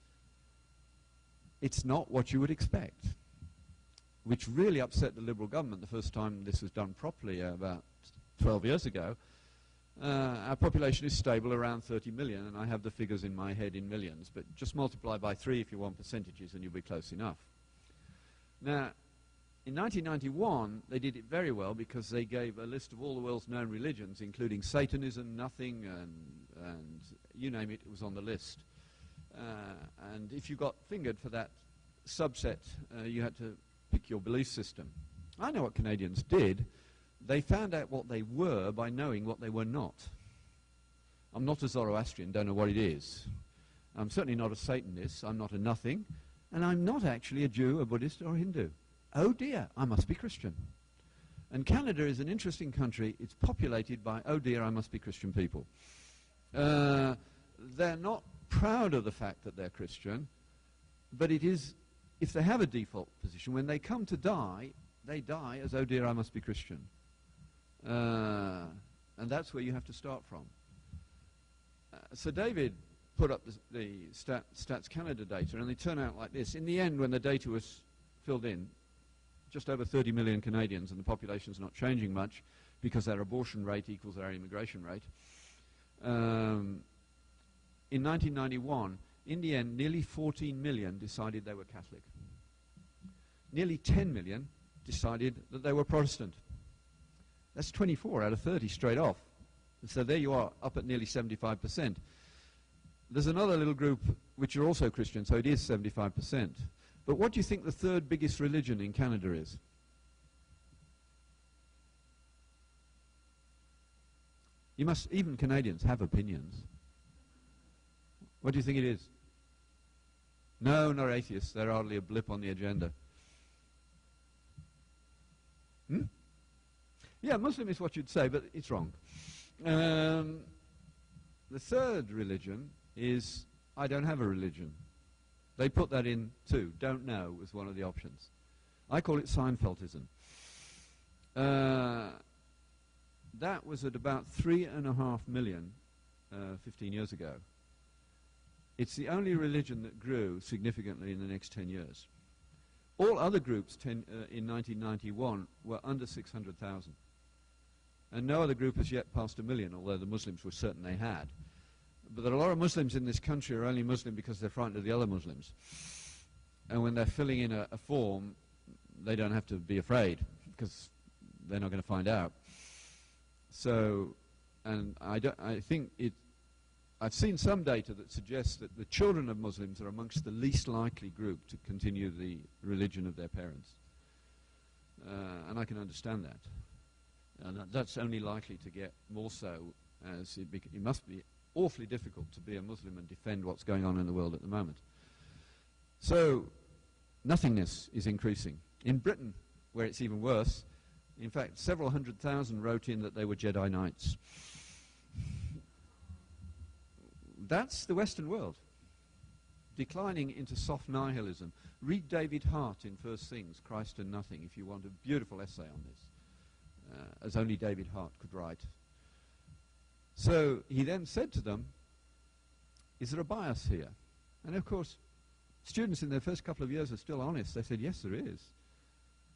it's not what you would expect, which really upset the Liberal government the first time this was done properly about 12 years ago. Our population is stable around 30 million, and I have the figures in my head in millions, but just multiply by 3 if you want percentages and you'll be close enough. Now, in 1991, they did it very well because they gave a list of all the world's known religions, including Satanism, nothing, and you name it, it was on the list. And if you got fingered for that subset, you had to pick your belief system. I know what Canadians did. They found out what they were by knowing what they were not. I'm not a Zoroastrian, don't know what it is. I'm certainly not a Satanist, I'm not a nothing, and I'm not actually a Jew, a Buddhist, or a Hindu. Oh dear, I must be Christian. And Canada is an interesting country. It's populated by, oh dear, I must be Christian people. They're not proud of the fact that they're Christian, but it is, if they have a default position, when they come to die, they die as, oh dear, I must be Christian. And that's where you have to start from. So David put up the Stats Canada data, and they turn out like this. In the end, when the data was filled in, just over 30 million Canadians, and the population's not changing much because their abortion rate equals their immigration rate. In 1991, in the end, nearly 14 million decided they were Catholic. Nearly 10 million decided that they were Protestant. That's 24 out of 30 straight off. So there you are, up at nearly 75%. There's another little group which are also Christian, so it is 75%. But what do you think the third biggest religion in Canada is? You must, even Canadians have opinions. What do you think it is? No, not atheists. They're hardly a blip on the agenda. Yeah, Muslim is what you'd say, but it's wrong. The third religion is, I don't have a religion. They put that in too. Don't know was one of the options. I call it Seinfeldism. That was at about 3.5 million 15 years ago. It's the only religion that grew significantly in the next 10 years. All other groups in 1991 were under 600,000. And no other group has yet passed 1 million, although the Muslims were certain they had. But there are a lot of Muslims in this country who are only Muslim because they're frightened of the other Muslims. And when they're filling in a form, they don't have to be afraid because they're not going to find out. So, and I've seen some data that suggests that the children of Muslims are amongst the least likely group to continue the religion of their parents. And I can understand that. And that's only likely to get more so as it must be awfully difficult to be a Muslim and defend what's going on in the world at the moment. So nothingness is increasing. In Britain, where it's even worse, in fact, several 100,000 wrote in that they were Jedi Knights. That's the Western world, declining into soft nihilism. Read David Hart in First Things, Christ and Nothing, if you want a beautiful essay on this, as only David Hart could write. So he then said to them, is there a bias here? And of course, students in their first couple of years are still honest. They said, yes, there is.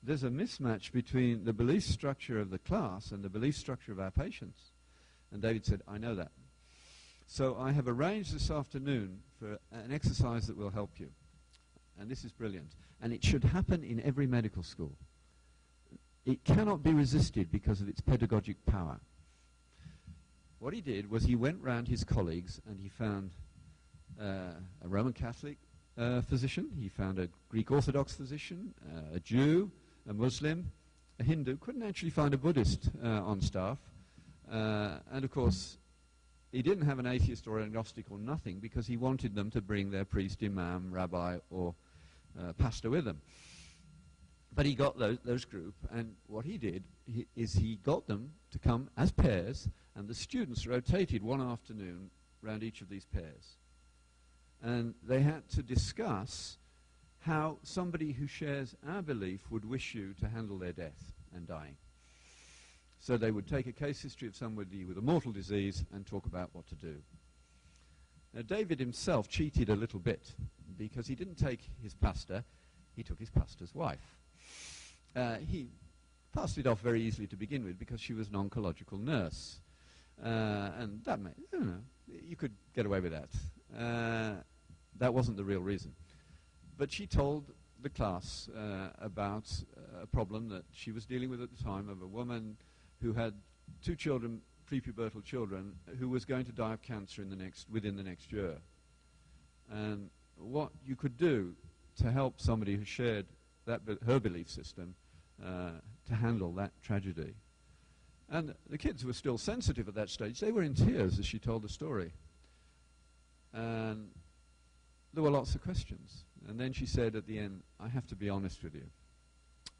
There's a mismatch between the belief structure of the class and the belief structure of our patients. And David said, I know that. So I have arranged this afternoon for an exercise that will help you. And this is brilliant. And it should happen in every medical school. It cannot be resisted because of its pedagogic power. What he did was he went round his colleagues and he found a Roman Catholic physician, he found a Greek Orthodox physician, a Jew, a Muslim, a Hindu. Couldn't actually find a Buddhist on staff. And of course, he didn't have an atheist or agnostic or nothing because he wanted them to bring their priest, imam, rabbi, or pastor with them. But he got those group, and what he did is he got them to come as pairs, and the students rotated one afternoon around each of these pairs. And they had to discuss how somebody who shares our belief would wish you to handle their death and dying. So they would take a case history of somebody with a mortal disease and talk about what to do. Now, David himself cheated a little bit because he didn't take his pastor, he took his pastor's wife. He passed it off very easily to begin with because she was an oncological nurse. And that may, you could get away with that. That wasn't the real reason. But she told the class about a problem that she was dealing with at the time of a woman who had 2 children, prepubertal children, who was going to die of cancer within the next year. And what you could do to help somebody who shared her belief system to handle that tragedy. And the kids were still sensitive at that stage. They were in tears as she told the story. And there were lots of questions. And then she said at the end, I have to be honest with you.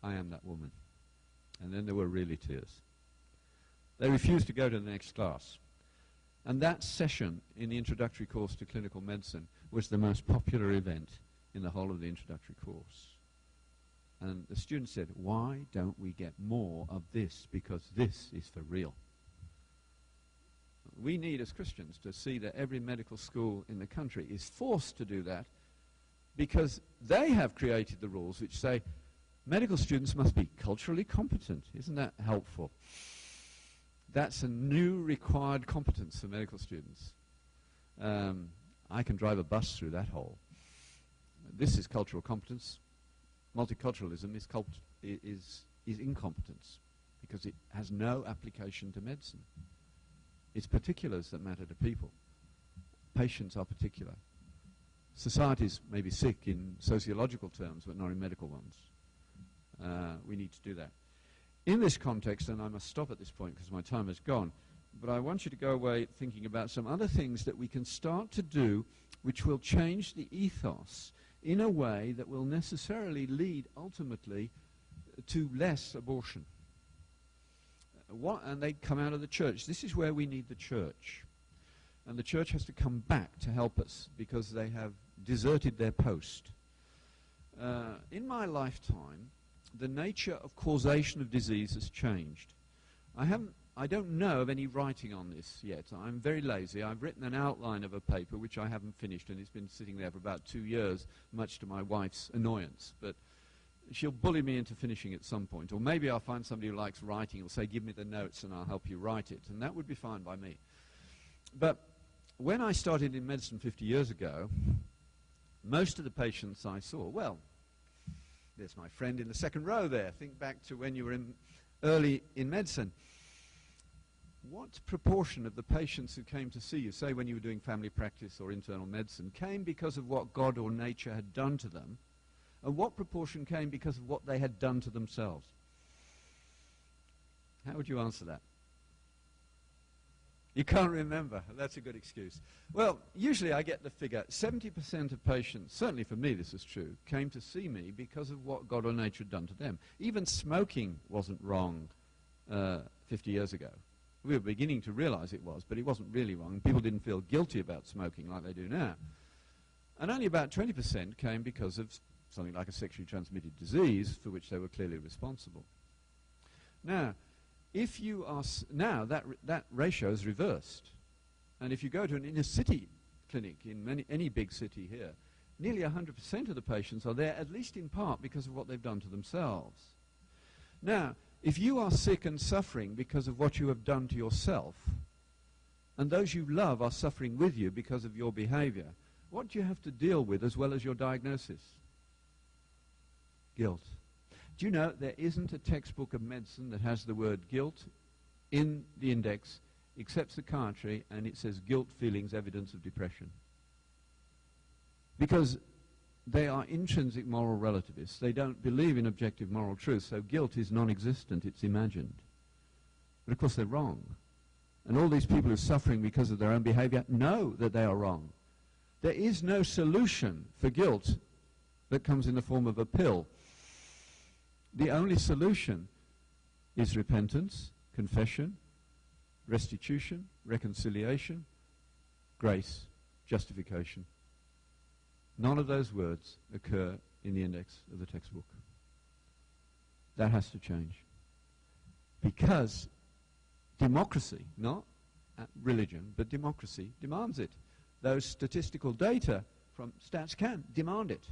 I am that woman. And then there were really tears. They refused to go to the next class. And that session in the introductory course to clinical medicine was the most popular event in the whole of the introductory course. And the students said, why don't we get more of this? Because this is for real. We need, as Christians, to see that every medical school in the country is forced to do that, because they have created the rules which say medical students must be culturally competent. Isn't that helpful? That's a new required competence for medical students. I can drive a bus through that hole. This is cultural competence. Multiculturalism is incompetence, because it has no application to medicine. It's particulars that matter to people. Patients are particular. Societies may be sick in sociological terms, but not in medical ones. We need to do that. In this context, and I must stop at this point because my time has gone, but I want you to go away thinking about some other things that we can start to do which will change the ethos in a way that will necessarily lead ultimately to less abortion. And they come out of the church. This is where we need the church. And the church has to come back to help us because they have deserted their post. In my lifetime, the nature of causation of disease has changed. I don't know of any writing on this yet. I'm very lazy. I've written an outline of a paper which I haven't finished, and it's been sitting there for about 2 years, much to my wife's annoyance. But she'll bully me into finishing at some point. Or maybe I'll find somebody who likes writing. Will say, give me the notes and I'll help you write it. And that would be fine by me. But when I started in medicine 50 years ago, most of the patients I saw, well, there's my friend in the second row there. Think back to when you were early in medicine. What proportion of the patients who came to see you, say when you were doing family practice or internal medicine, came because of what God or nature had done to them? And what proportion came because of what they had done to themselves? How would you answer that? You can't remember. That's a good excuse. Well, usually I get the figure, 70% of patients, certainly for me this is true, came to see me because of what God or nature had done to them. Even smoking wasn't wrong 50 years ago. We were beginning to realize it was, but it wasn't really wrong. People didn't feel guilty about smoking like they do now. And only about 20% came because of something like a sexually transmitted disease for which they were clearly responsible. Now, if you are now that ratio is reversed, and if you go to an inner city clinic in any big city here, nearly 100% of the patients are there, at least in part, because of what they've done to themselves. Now, if you are sick and suffering because of what you have done to yourself, and those you love are suffering with you because of your behavior, what do you have to deal with as well as your diagnosis? Guilt. Do you know there isn't a textbook of medicine that has the word guilt in the index except psychiatry, and it says guilt feelings evidence of depression? Because they are intrinsic moral relativists. They don't believe in objective moral truth, so guilt is non-existent, it's imagined. But of course they're wrong. And all these people who are suffering because of their own behavior know that they are wrong. There is no solution for guilt that comes in the form of a pill. The only solution is repentance, confession, restitution, reconciliation, grace, justification. None of those words occur in the index of the textbook. That has to change. Because democracy, not religion, but democracy demands it. Those statistical data from StatsCan demand it.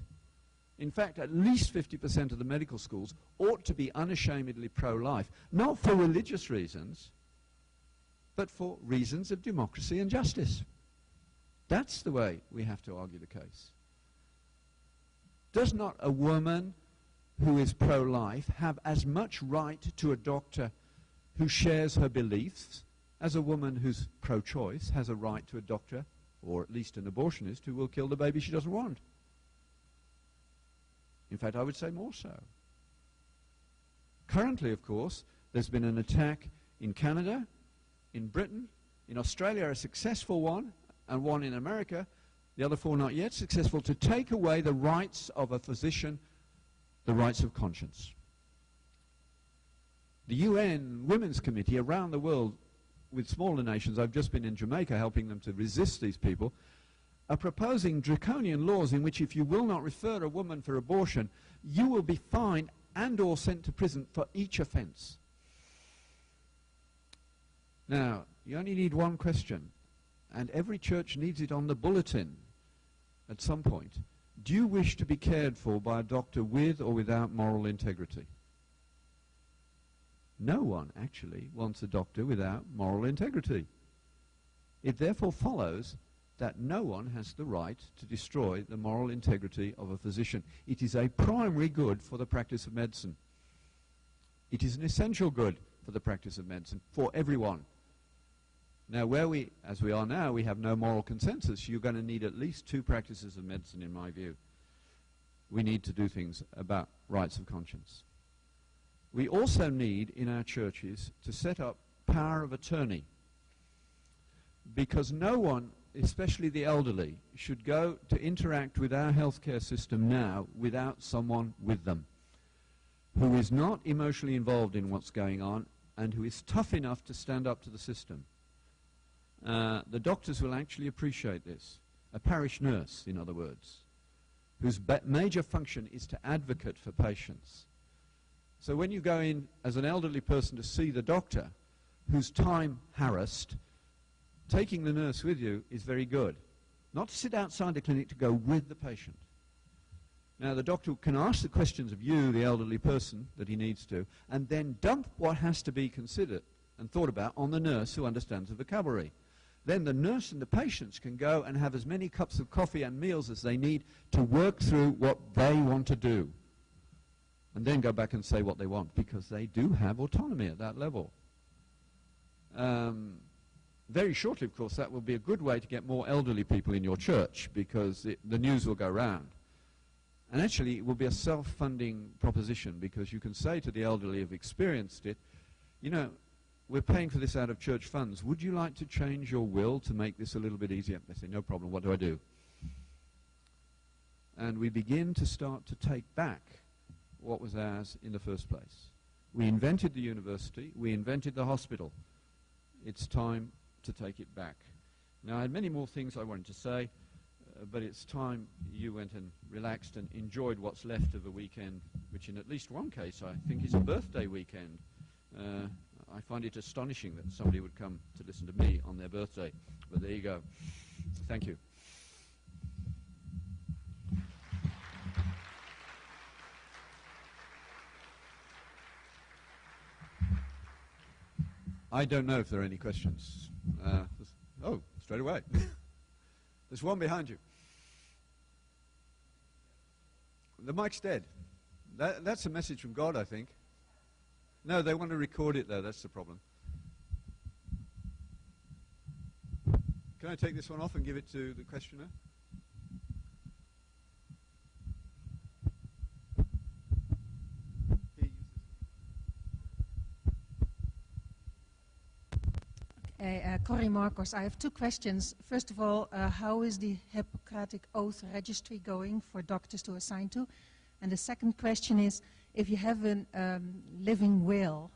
In fact, at least 50% of the medical schools ought to be unashamedly pro-life, not for religious reasons, but for reasons of democracy and justice. That's the way we have to argue the case. Does not a woman who is pro-life have as much right to a doctor who shares her beliefs as a woman who's pro-choice has a right to a doctor, or at least an abortionist, who will kill the baby she doesn't want? In fact, I would say more so. Currently, of course, there's been an attack in Canada, in Britain, in Australia, a successful one, and one in America, the other four not yet successful, to take away the rights of a physician, the rights of conscience. The UN Women's Committee around the world, with smaller nations, I've just been in Jamaica helping them to resist these people, are proposing draconian laws in which if you will not refer a woman for abortion, you will be fined and or sent to prison for each offense. Now, you only need one question, and every church needs it on the bulletin at some point. Do you wish to be cared for by a doctor with or without moral integrity? No one actually wants a doctor without moral integrity. It therefore follows that no one has the right to destroy the moral integrity of a physician. It is a primary good for the practice of medicine. It is an essential good for the practice of medicine, for everyone. Now, where we, as we are now, we have no moral consensus, you're going to need at least two practices of medicine, in my view. We need to do things about rights of conscience. We also need, in our churches, to set up power of attorney, because no one, especially the elderly, should go to interact with our healthcare system now without someone with them who is not emotionally involved in what's going on and who is tough enough to stand up to the system. The doctors will actually appreciate this. A parish nurse, in other words, whose major function is to advocate for patients. So when you go in as an elderly person to see the doctor, whose time harassed, taking the nurse with you is very good. Not to sit outside the clinic, to go with the patient. Now, the doctor can ask the questions of you, the elderly person, that he needs to, and then dump what has to be considered and thought about on the nurse who understands the vocabulary. Then the nurse and the patients can go and have as many cups of coffee and meals as they need to work through what they want to do. And then go back and say what they want, because they do have autonomy at that level. Very shortly, of course, that will be a good way to get more elderly people in your church, because the news will go round. And actually, it will be a self-funding proposition, because you can say to the elderly who've experienced it, you know, we're paying for this out of church funds. Would you like to change your will to make this a little bit easier? They say, no problem, what do I do? And we begin to start to take back what was ours in the first place. We invented the university, we invented the hospital. It's time to take it back. Now, I had many more things I wanted to say, but it's time you went and relaxed and enjoyed what's left of a weekend, which in at least one case I think is a birthday weekend. I find it astonishing that somebody would come to listen to me on their birthday, but there you go. Thank you. I don't know if there are any questions. Oh, straight away. There's one behind you. The mic's dead. That's a message from God, I think. No, they want to record it, though. That's the problem. Can I take this one off and give it to the questioner? Corrie Marcos, I have two questions. First of all, how is the Hippocratic Oath registry going for doctors to assign to? And the second question is, if you have a living will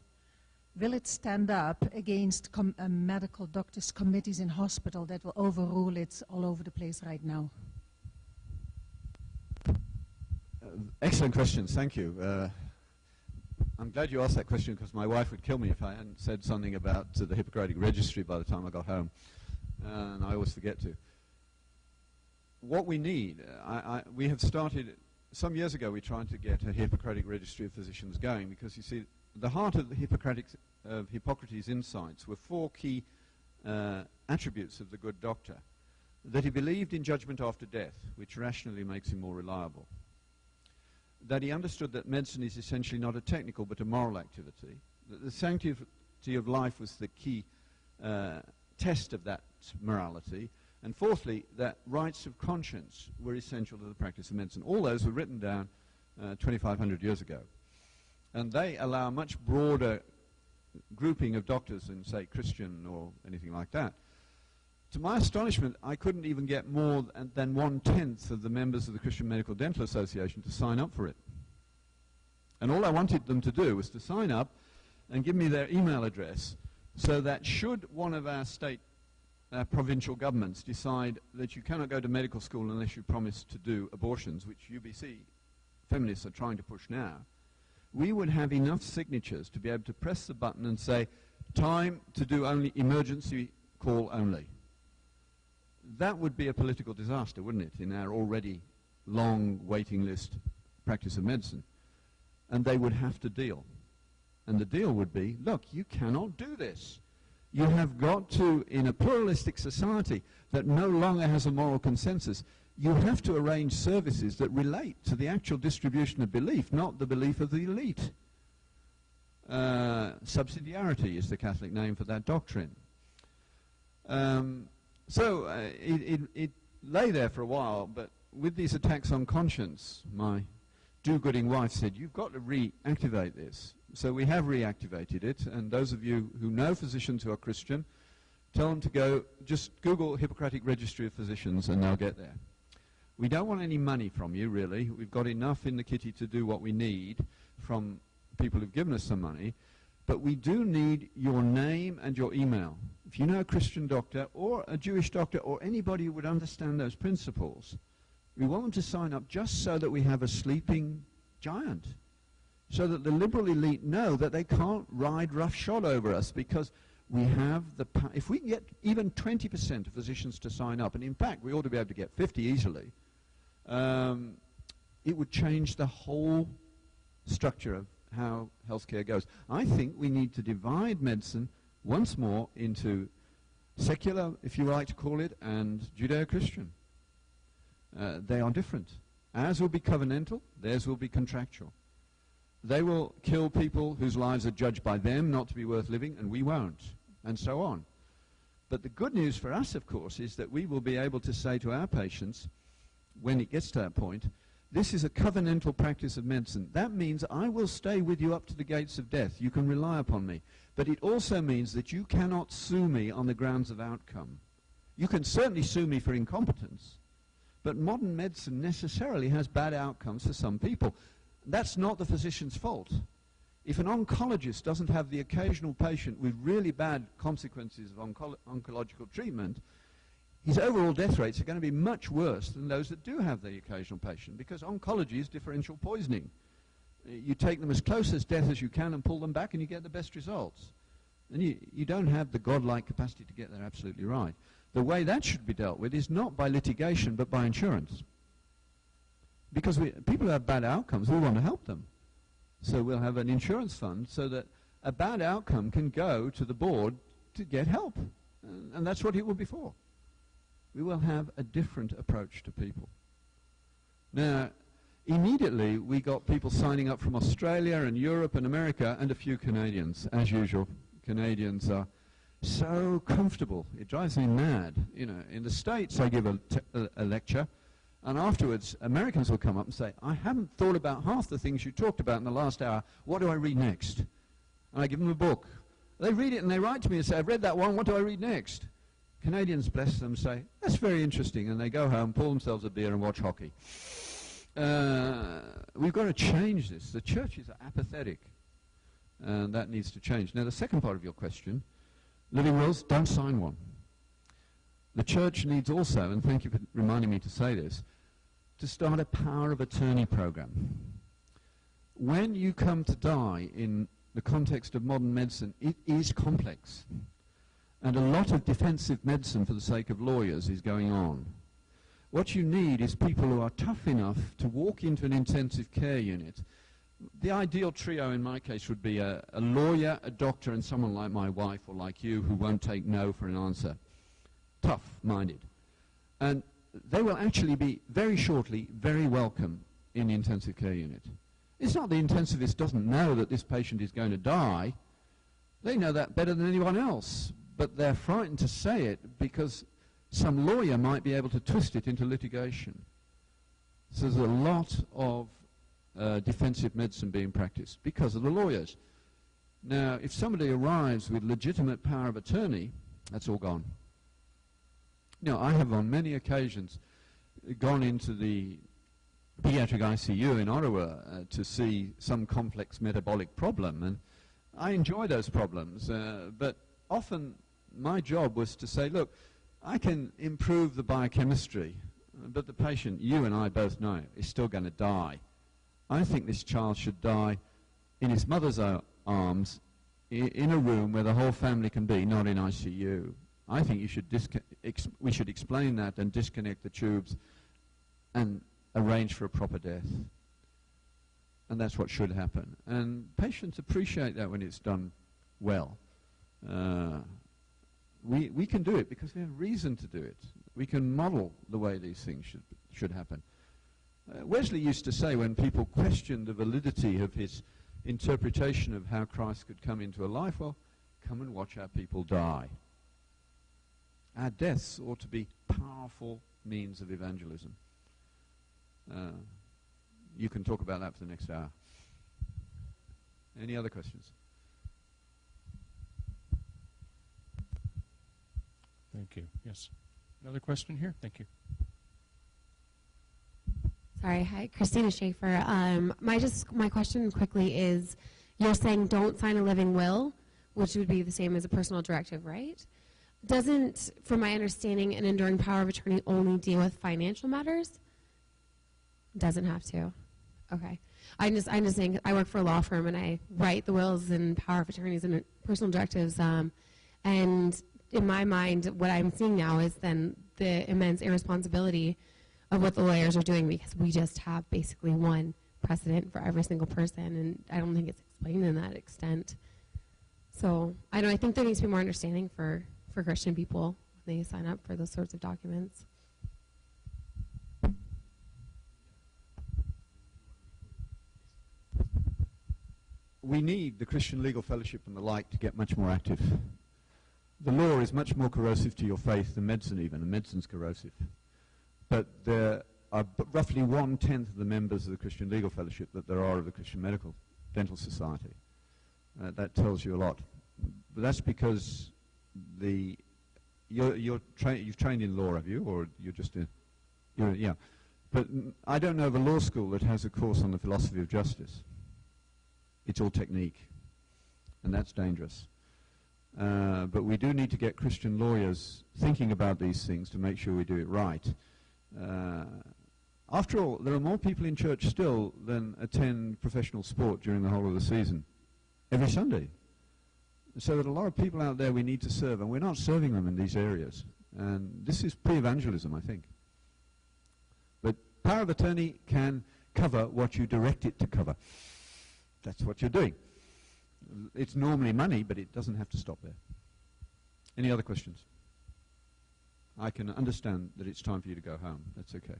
it stand up against medical doctors' committees in hospital that will overrule it all over the place right now? Excellent questions, thank you. I'm glad you asked that question, because my wife would kill me if I hadn't said something about the Hippocratic Registry by the time I got home, and I always forget to. What we need, we have started, some years ago we tried to get a Hippocratic Registry of Physicians going, because you see, the heart of the Hippocrates' insights were four key attributes of the good doctor. That he believed in judgment after death, which rationally makes him more reliable. That he understood that medicine is essentially not a technical but a moral activity. That the sanctity of life was the key test of that morality. And fourthly, that rights of conscience were essential to the practice of medicine. All those were written down 2,500 years ago. And they allow a much broader grouping of doctors than, say, Christian or anything like that. To my astonishment, I couldn't even get more than 1/10 of the members of the Christian Medical Dental Association to sign up for it. And all I wanted them to do was to sign up and give me their email address, so that should one of our state provincial governments decide that you cannot go to medical school unless you promise to do abortions, which UBC feminists are trying to push now, we would have enough signatures to be able to press the button and say, time to do only emergency call only. That would be a political disaster, wouldn't it, in our already long waiting list practice of medicine. And they would have to deal. And the deal would be, look, you cannot do this. You have got to, in a pluralistic society that no longer has a moral consensus, you have to arrange services that relate to the actual distribution of belief, not the belief of the elite. Subsidiarity is the Catholic name for that doctrine. It lay there for a while, but with these attacks on conscience, my do-gooding wife said, you've got to reactivate this. So we have reactivated it, and those of you who know physicians who are Christian, tell them to go, just Google Hippocratic Registry of Physicians and they'll get there. We don't want any money from you, really. We've got enough in the kitty to do what we need from people who've given us some money, but we do need your name and your email. If you know a Christian doctor or a Jewish doctor or anybody who would understand those principles, we want them to sign up just so that we have a sleeping giant, so that the liberal elite know that they can't ride roughshod over us, because we have the power. If we can get even 20% of physicians to sign up, and in fact we ought to be able to get 50 easily, it would change the whole structure of how healthcare goes. I think we need to divide medicine once more into secular, if you like to call it, and Judeo-Christian. They are different. Ours will be covenantal, theirs will be contractual. They will kill people whose lives are judged by them not to be worth living, and we won't, and so on. But the good news for us, of course, is that we will be able to say to our patients, when it gets to that point, this is a covenantal practice of medicine. That means I will stay with you up to the gates of death. You can rely upon me. But it also means that you cannot sue me on the grounds of outcome. You can certainly sue me for incompetence, but modern medicine necessarily has bad outcomes for some people. That's not the physician's fault. If an oncologist doesn't have the occasional patient with really bad consequences of oncological treatment, his overall death rates are going to be much worse than those that do have the occasional patient, because oncology is differential poisoning. You take them as close as death as you can and pull them back, and you get the best results. And you don't have the godlike capacity to get there absolutely right. The way that should be dealt with is not by litigation, but by insurance. Because people who have bad outcomes, we want to help them. So we'll have an insurance fund so that a bad outcome can go to the board to get help. And that's what it will be for. We will have a different approach to people. Now, immediately we got people signing up from Australia and Europe and America, and a few Canadians. As usual, Canadians are so comfortable. It drives me mad. You know, in the States I give a lecture, and afterwards Americans will come up and say, I haven't thought about half the things you talked about in the last hour. What do I read next? And I give them a book. They read it and they write to me and say, I've read that one, what do I read next? Canadians, bless them, say, that's very interesting, and they go home, pour themselves a beer and watch hockey. We've got to change this. The churches are apathetic, and that needs to change. Now, the second part of your question, living wills, don't sign one. The church needs also, and thank you for reminding me to say this, to start a power of attorney program. When you come to die in the context of modern medicine, it is complex. And a lot of defensive medicine for the sake of lawyers is going on. What you need is people who are tough enough to walk into an intensive care unit The ideal trio in my case would be a lawyer, a doctor, and someone like my wife or like you who won't take no for an answer. Tough-minded. And they will actually be very shortly very welcome in the intensive care unit. It's not the intensivist doesn't know that this patient is going to die. They know that better than anyone else, but they're frightened to say it because some lawyer might be able to twist it into litigation. So there's a lot of defensive medicine being practiced because of the lawyers. Now, if somebody arrives with legitimate power of attorney, that's all gone. Now, I have on many occasions gone into the pediatric ICU in Ottawa to see some complex metabolic problem, and I enjoy those problems, but often my job was to say, look, I can improve the biochemistry, but the patient, you and I both know, is still going to die. I think this child should die in his mother's arms in a room where the whole family can be, not in ICU. I think you should we should explain that and disconnect the tubes and arrange for a proper death. And that's what should happen. And patients appreciate that when it's done well. We can do it because we have reason to do it. We can model the way these things should happen. Wesley used to say when people questioned the validity of his interpretation of how Christ could come into a life, well, come and watch our people die. Our deaths ought to be powerful means of evangelism. You can talk about that for the next hour. Any other questions? Thank you. Yes. Another question here? Thank you. Sorry. Hi, Christina Schaefer. My question quickly is, you're saying don't sign a living will, which would be the same as a personal directive, right? Doesn't, from my understanding, an enduring power of attorney only deal with financial matters? Doesn't have to. Okay. I'm just saying, I work for a law firm and I write the wills and power of attorneys and personal directives. And in my mind, what I'm seeing now is then the immense irresponsibility of what the lawyers are doing, because we just have basically one precedent for every single person, and I don't think it's explained in that extent. So I think there needs to be more understanding for Christian people when they sign up for those sorts of documents. We need the Christian Legal Fellowship and the like to get much more active. The law is much more corrosive to your faith than medicine even, and medicine's corrosive. But there are roughly 1/10 of the members of the Christian Legal Fellowship that there are of the Christian Medical Dental Society. That tells you a lot. But that's because you've trained in law, have you? Or you're just yeah. But I don't know of a law school that has a course on the philosophy of justice. It's all technique, and that's dangerous. But we do need to get Christian lawyers thinking about these things to make sure we do it right. After all, there are more people in church still than attend professional sport during the whole of the season, every Sunday. So there are a lot of people out there we need to serve, and we're not serving them in these areas. And this is pre-evangelism, I think. But power of attorney can cover what you direct it to cover. That's what you're doing. It's normally money, but it doesn't have to stop there. Any other questions? I can understand that it's time for you to go home. That's okay.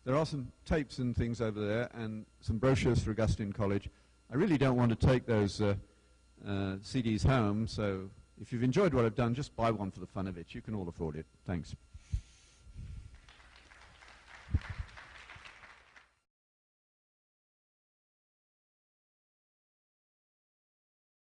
There are some tapes and things over there and some brochures for Augustine College. I really don't want to take those CDs home, so if you've enjoyed what I've done, just buy one for the fun of it. You can all afford it. Thanks.